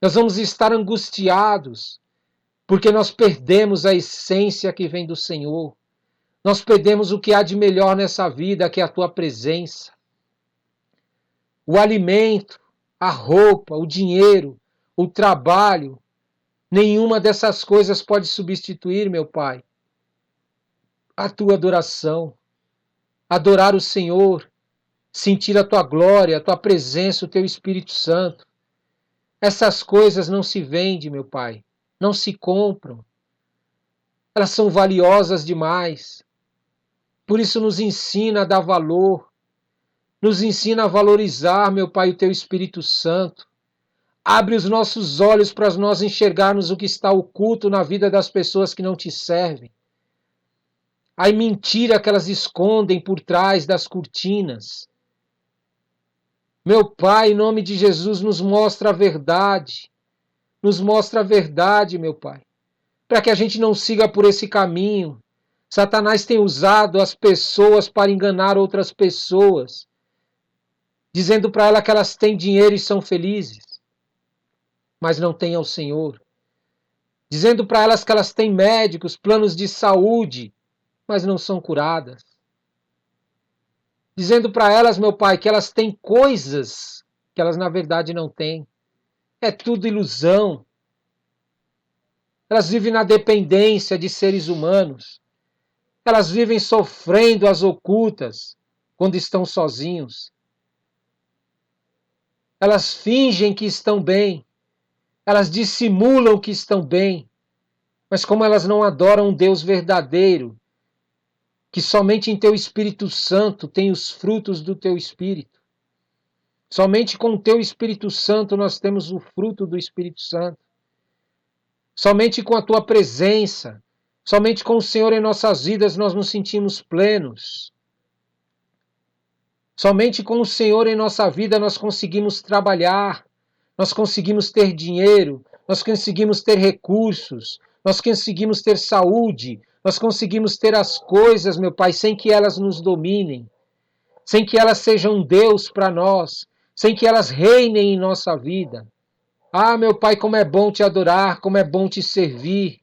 Nós vamos estar angustiados, porque nós perdemos a essência que vem do Senhor. Nós perdemos o que há de melhor nessa vida, que é a Tua presença. O alimento, a roupa, o dinheiro, o trabalho, nenhuma dessas coisas pode substituir, meu Pai, a Tua adoração. Adorar o Senhor, sentir a Tua glória, a Tua presença, o Teu Espírito Santo. Essas coisas não se vendem, meu Pai, não se compram. Elas são valiosas demais. Por isso nos ensina a dar valor, nos ensina a valorizar, meu Pai, o Teu Espírito Santo. Abre os nossos olhos para nós enxergarmos o que está oculto na vida das pessoas que não Te servem. A mentira que elas escondem por trás das cortinas. Meu Pai, em nome de Jesus, nos mostra a verdade. Nos mostra a verdade, meu Pai, para que a gente não siga por esse caminho. Satanás tem usado as pessoas para enganar outras pessoas, dizendo para elas que elas têm dinheiro e são felizes, mas não têm ao Senhor. Dizendo para elas que elas têm médicos, planos de saúde, mas não são curadas. Dizendo para elas, meu Pai, que elas têm coisas que elas na verdade não têm. É tudo ilusão. Elas vivem na dependência de seres humanos. Elas vivem sofrendo às ocultas quando estão sozinhos. Elas fingem que estão bem. Elas dissimulam que estão bem. Mas como elas não adoram um Deus verdadeiro, que somente em teu Espírito Santo tem os frutos do teu Espírito. Somente com o teu Espírito Santo nós temos o fruto do Espírito Santo. Somente com a tua presença, somente com o Senhor em nossas vidas nós nos sentimos plenos. Somente com o Senhor em nossa vida nós conseguimos trabalhar, nós conseguimos ter dinheiro, nós conseguimos ter recursos, nós conseguimos ter saúde, nós conseguimos ter as coisas, meu Pai, sem que elas nos dominem, sem que elas sejam um Deus para nós, sem que elas reinem em nossa vida. Ah, meu Pai, como é bom te adorar, como é bom te servir.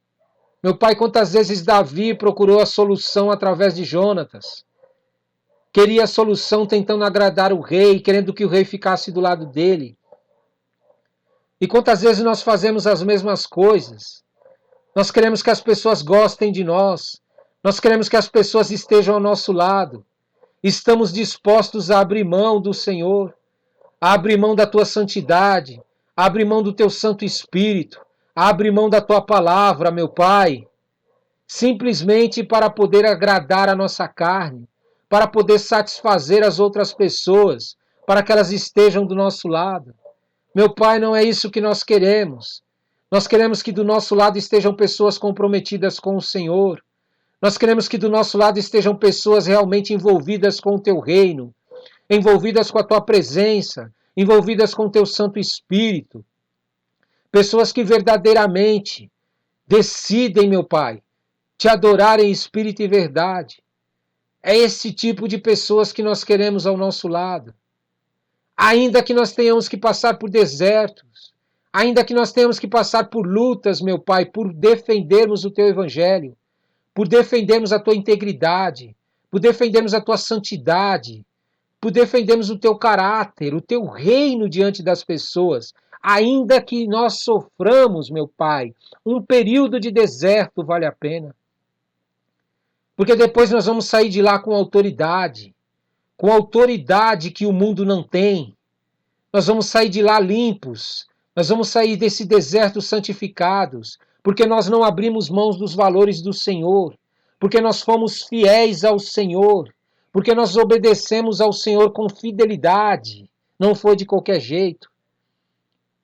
Meu Pai, quantas vezes Davi procurou a solução através de Jonatas. Queria a solução tentando agradar o rei, querendo que o rei ficasse do lado dele. E quantas vezes nós fazemos as mesmas coisas? Nós queremos que as pessoas gostem de nós. Nós queremos que as pessoas estejam ao nosso lado. Estamos dispostos a abrir mão do Senhor, a abrir mão da tua santidade, a abrir mão do teu Santo Espírito, a abrir mão da tua palavra, meu Pai, simplesmente para poder agradar a nossa carne, para poder satisfazer as outras pessoas, para que elas estejam do nosso lado. Meu Pai, não é isso que nós queremos. Nós queremos que do nosso lado estejam pessoas comprometidas com o Senhor. Nós queremos que do nosso lado estejam pessoas realmente envolvidas com o teu reino, envolvidas com a tua presença, envolvidas com o teu Santo Espírito. Pessoas que verdadeiramente decidem, meu Pai, te adorar em espírito e verdade. É esse tipo de pessoas que nós queremos ao nosso lado. Ainda que nós tenhamos que passar por desertos, ainda que nós tenhamos que passar por lutas, meu Pai, por defendermos o teu evangelho, por defendermos a tua integridade, por defendermos a tua santidade, por defendermos o teu caráter, o teu reino diante das pessoas, ainda que nós soframos, meu Pai, um período de deserto vale a pena. Porque depois nós vamos sair de lá com autoridade que o mundo não tem. Nós vamos sair de lá limpos, nós vamos sair desse deserto santificados, porque nós não abrimos mãos dos valores do Senhor, porque nós fomos fiéis ao Senhor, porque nós obedecemos ao Senhor com fidelidade, não foi de qualquer jeito,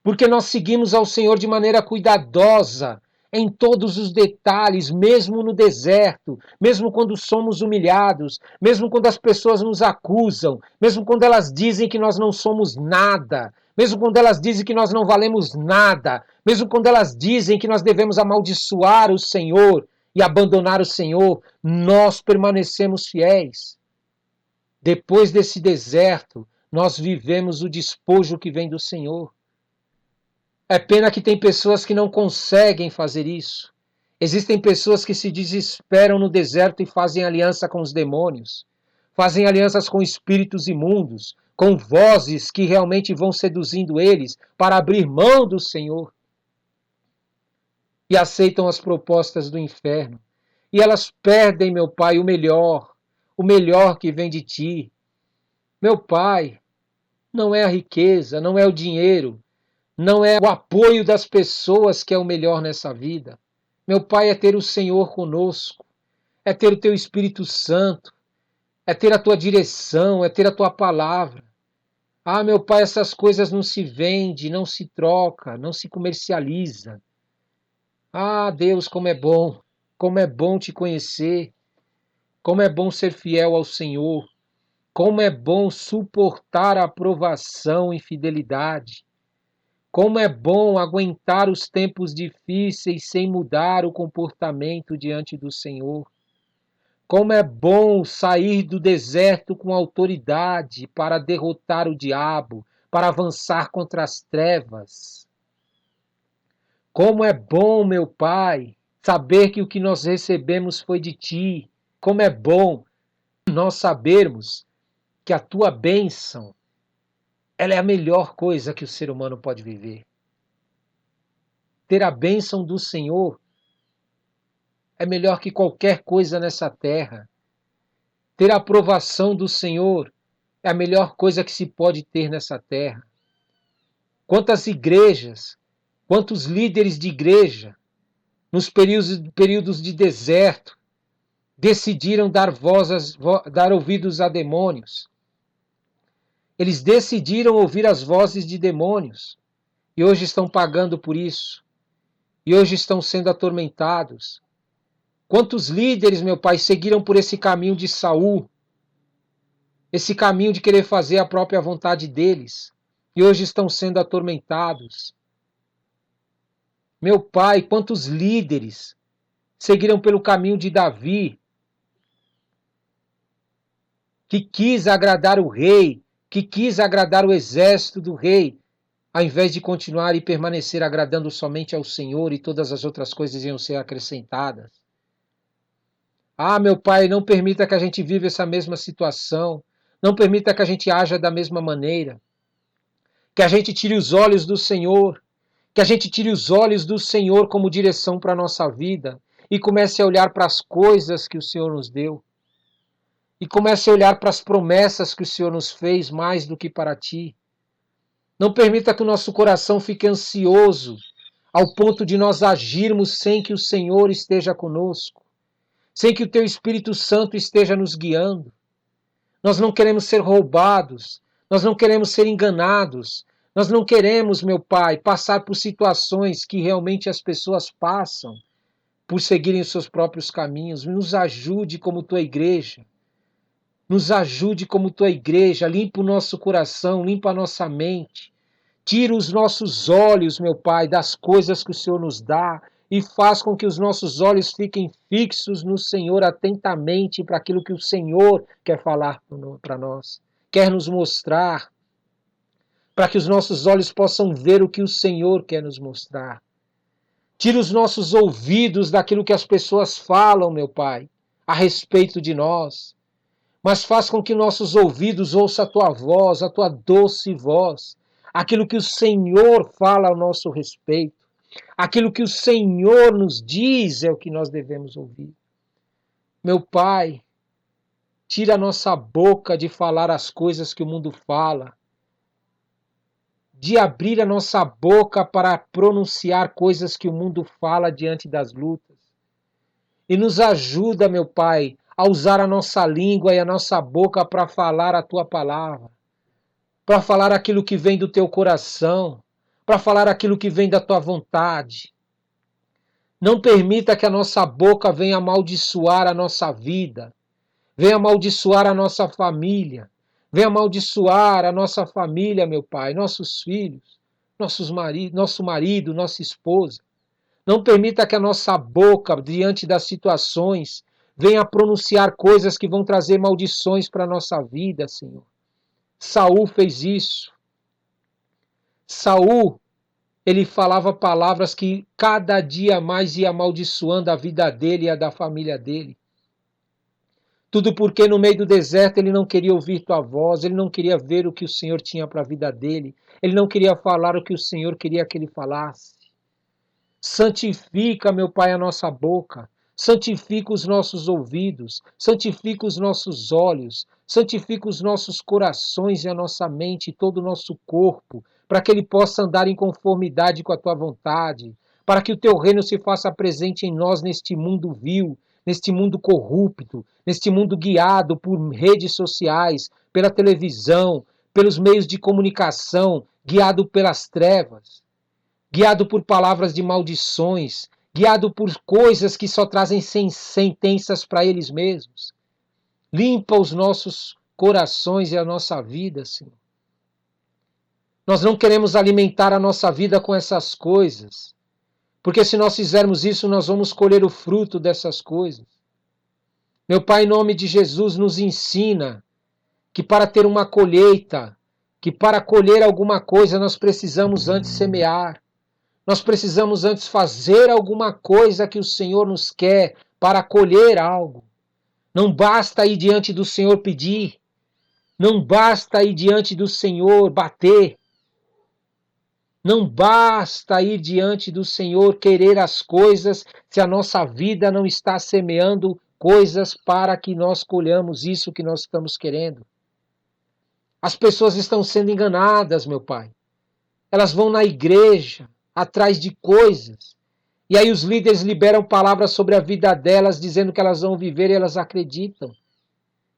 porque nós seguimos ao Senhor de maneira cuidadosa, em todos os detalhes, mesmo no deserto, mesmo quando somos humilhados, mesmo quando as pessoas nos acusam, mesmo quando elas dizem que nós não somos nada, mesmo quando elas dizem que nós não valemos nada, mesmo quando elas dizem que nós devemos amaldiçoar o Senhor e abandonar o Senhor, nós permanecemos fiéis. Depois desse deserto, nós vivemos o despojo que vem do Senhor. É pena que tem pessoas que não conseguem fazer isso. Existem pessoas que se desesperam no deserto e fazem aliança com os demônios, fazem alianças com espíritos imundos, com vozes que realmente vão seduzindo eles para abrir mão do Senhor. E aceitam as propostas do inferno. E elas perdem, meu Pai, o melhor que vem de ti. Meu Pai, não é a riqueza, não é o dinheiro, não é o apoio das pessoas que é o melhor nessa vida. Meu Pai, é ter o Senhor conosco, é ter o teu Espírito Santo, é ter a tua direção, é ter a tua palavra. Ah, meu Pai, essas coisas não se vende, não se troca, não se comercializa. Ah, Deus, como é bom te conhecer, como é bom ser fiel ao Senhor. Como é bom suportar a provação e fidelidade. Como é bom aguentar os tempos difíceis sem mudar o comportamento diante do Senhor. Como é bom sair do deserto com autoridade para derrotar o diabo, para avançar contra as trevas. Como é bom, meu Pai, saber que o que nós recebemos foi de Ti. Como é bom nós sabermos que a Tua bênção, ela é a melhor coisa que o ser humano pode viver. Ter a bênção do Senhor é melhor que qualquer coisa nessa terra. Ter a aprovação do Senhor é a melhor coisa que se pode ter nessa terra. Quantas igrejas, quantos líderes de igreja, nos períodos de deserto, decidiram dar ouvidos a demônios. Eles decidiram ouvir as vozes de demônios e hoje estão pagando por isso. E hoje estão sendo atormentados. Quantos líderes, meu Pai, seguiram por esse caminho de Saul, esse caminho de querer fazer a própria vontade deles, e hoje estão sendo atormentados. Meu Pai, quantos líderes seguiram pelo caminho de Davi, que quis agradar o rei, que quis agradar o exército do rei, ao invés de continuar e permanecer agradando somente ao Senhor, e todas as outras coisas iam ser acrescentadas. Ah, meu Pai, não permita que a gente viva essa mesma situação. Não permita que a gente haja da mesma maneira. Que a gente tire os olhos do Senhor. Que a gente tire os olhos do Senhor como direção para a nossa vida. E comece a olhar para as coisas que o Senhor nos deu. E comece a olhar para as promessas que o Senhor nos fez mais do que para ti. Não permita que o nosso coração fique ansioso ao ponto de nós agirmos sem que o Senhor esteja conosco. Sem que o Teu Espírito Santo esteja nos guiando. Nós não queremos ser roubados, nós não queremos ser enganados, nós não queremos, meu Pai, passar por situações que realmente as pessoas passam por seguirem os seus próprios caminhos. Nos ajude como Tua igreja, nos ajude como Tua igreja, limpa o nosso coração, limpa a nossa mente, tira os nossos olhos, meu Pai, das coisas que o Senhor nos dá, e faz com que os nossos olhos fiquem fixos no Senhor atentamente para aquilo que o Senhor quer falar para nós, quer nos mostrar, para que os nossos olhos possam ver o que o Senhor quer nos mostrar. Tira os nossos ouvidos daquilo que as pessoas falam, meu Pai, a respeito de nós, mas faz com que nossos ouvidos ouçam a Tua voz, a Tua doce voz, aquilo que o Senhor fala ao nosso respeito. Aquilo que o Senhor nos diz é o que nós devemos ouvir. Meu Pai, tira a nossa boca de falar as coisas que o mundo fala, de abrir a nossa boca para pronunciar coisas que o mundo fala diante das lutas. E nos ajuda, meu Pai, a usar a nossa língua e a nossa boca para falar a Tua palavra, para falar aquilo que vem do Teu coração, para falar aquilo que vem da Tua vontade. Não permita que a nossa boca venha amaldiçoar a nossa vida, venha amaldiçoar a nossa família, venha amaldiçoar a nossa família, meu Pai, nossos filhos, nosso marido, nossa esposa. Não permita que a nossa boca, diante das situações, venha pronunciar coisas que vão trazer maldições para a nossa vida, Senhor. Saul fez isso. Saul, ele falava palavras que cada dia mais ia amaldiçoando a vida dele e a da família dele. Tudo porque no meio do deserto ele não queria ouvir tua voz, ele não queria ver o que o Senhor tinha para a vida dele, ele não queria falar o que o Senhor queria que ele falasse. Santifica, meu Pai, a nossa boca, santifica os nossos ouvidos, santifica os nossos olhos, santifica os nossos corações e a nossa mente e todo o nosso corpo, para que ele possa andar em conformidade com a tua vontade, para que o teu reino se faça presente em nós neste mundo vil, neste mundo corrupto, neste mundo guiado por redes sociais, pela televisão, pelos meios de comunicação, guiado pelas trevas, guiado por palavras de maldições, guiado por coisas que só trazem sentenças para eles mesmos. Limpa os nossos corações e a nossa vida, Senhor. Nós não queremos alimentar a nossa vida com essas coisas, porque se nós fizermos isso, nós vamos colher o fruto dessas coisas. Meu Pai, em nome de Jesus, nos ensina que para ter uma colheita, que para colher alguma coisa, nós precisamos antes semear. Nós precisamos antes fazer alguma coisa que o Senhor nos quer para colher algo. Não basta ir diante do Senhor pedir. Não basta ir diante do Senhor bater. Não basta ir diante do Senhor querer as coisas se a nossa vida não está semeando coisas para que nós colhamos isso que nós estamos querendo. As pessoas estão sendo enganadas, meu Pai. Elas vão na igreja atrás de coisas. E aí os líderes liberam palavras sobre a vida delas, dizendo que elas vão viver e elas acreditam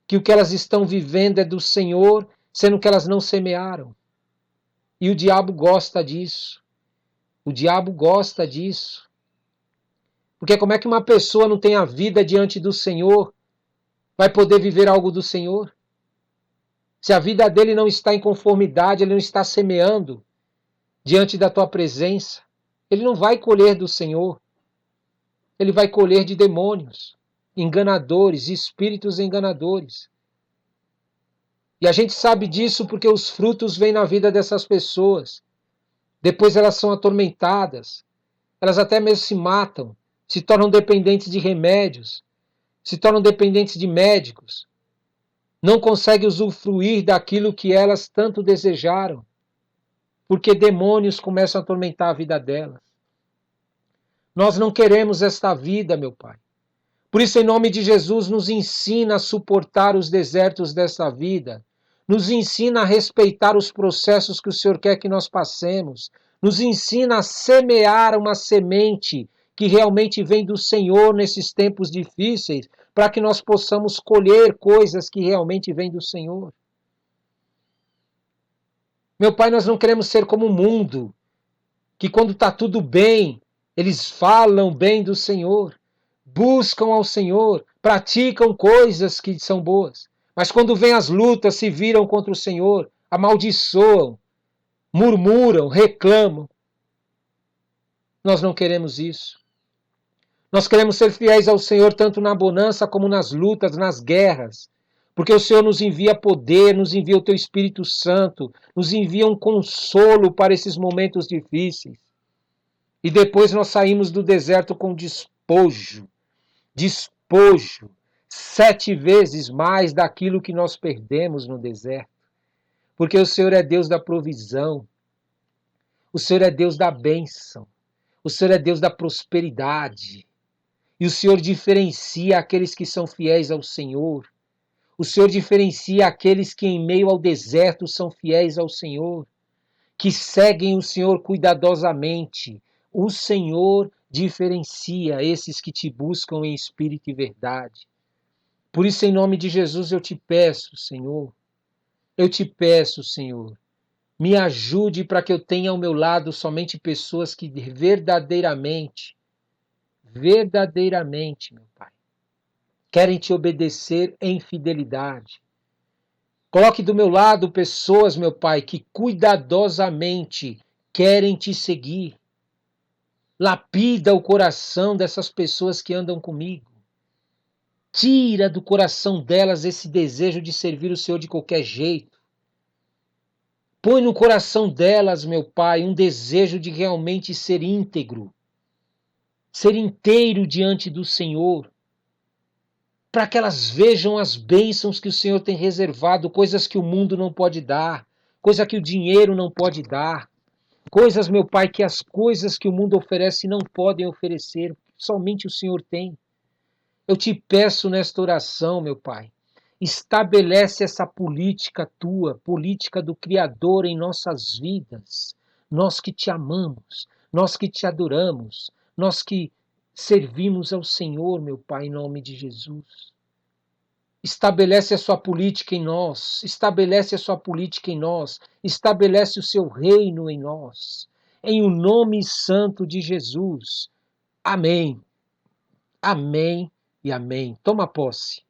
que o que elas estão vivendo é do Senhor, sendo que elas não semearam. E o diabo gosta disso. O diabo gosta disso. Porque como é que uma pessoa não tem a vida diante do Senhor vai poder viver algo do Senhor? Se a vida dele não está em conformidade, ele não está semeando diante da tua presença, ele não vai colher do Senhor. Ele vai colher de demônios, enganadores, espíritos enganadores. E a gente sabe disso porque os frutos vêm na vida dessas pessoas. Depois elas são atormentadas. Elas até mesmo se matam, se tornam dependentes de remédios, se tornam dependentes de médicos. Não conseguem usufruir daquilo que elas tanto desejaram, porque demônios começam a atormentar a vida delas. Nós não queremos esta vida, meu Pai. Por isso, em nome de Jesus, nos ensina a suportar os desertos desta vida. Nos ensina a respeitar os processos que o Senhor quer que nós passemos. Nos ensina a semear uma semente que realmente vem do Senhor nesses tempos difíceis, para que nós possamos colher coisas que realmente vêm do Senhor. Meu Pai, nós não queremos ser como o mundo, que quando está tudo bem, eles falam bem do Senhor, buscam ao Senhor, praticam coisas que são boas. Mas quando vêm as lutas, se viram contra o Senhor, amaldiçoam, murmuram, reclamam. Nós não queremos isso. Nós queremos ser fiéis ao Senhor tanto na bonança como nas lutas, nas guerras. Porque o Senhor nos envia poder, nos envia o Teu Espírito Santo, nos envia um consolo para esses momentos difíceis. E depois nós saímos do deserto com despojo. Despojo. 7 vezes mais daquilo que nós perdemos no deserto. Porque o Senhor é Deus da provisão. O Senhor é Deus da bênção. O Senhor é Deus da prosperidade. E o Senhor diferencia aqueles que são fiéis ao Senhor. O Senhor diferencia aqueles que em meio ao deserto são fiéis ao Senhor, que seguem o Senhor cuidadosamente. O Senhor diferencia esses que te buscam em espírito e verdade. Por isso, em nome de Jesus, eu te peço, Senhor, me ajude para que eu tenha ao meu lado somente pessoas que verdadeiramente, meu Pai, querem te obedecer em fidelidade. Coloque do meu lado pessoas, meu Pai, que cuidadosamente querem te seguir. Lapida o coração dessas pessoas que andam comigo. Tira do coração delas esse desejo de servir o Senhor de qualquer jeito. Põe no coração delas, meu Pai, um desejo de realmente ser íntegro, ser inteiro diante do Senhor, para que elas vejam as bênçãos que o Senhor tem reservado, coisas que o mundo não pode dar, coisa que o dinheiro não pode dar, coisas, meu Pai, que as coisas que o mundo oferece não podem oferecer, somente o Senhor tem. Eu te peço nesta oração, meu Pai, estabelece essa política tua, política do Criador em nossas vidas. Nós que te amamos, nós que te adoramos, nós que servimos ao Senhor, meu Pai, em nome de Jesus. Estabelece a sua política em nós, estabelece a sua política em nós, estabelece o seu reino em nós. Em o nome santo de Jesus. Amém. Amém e amém. Toma posse.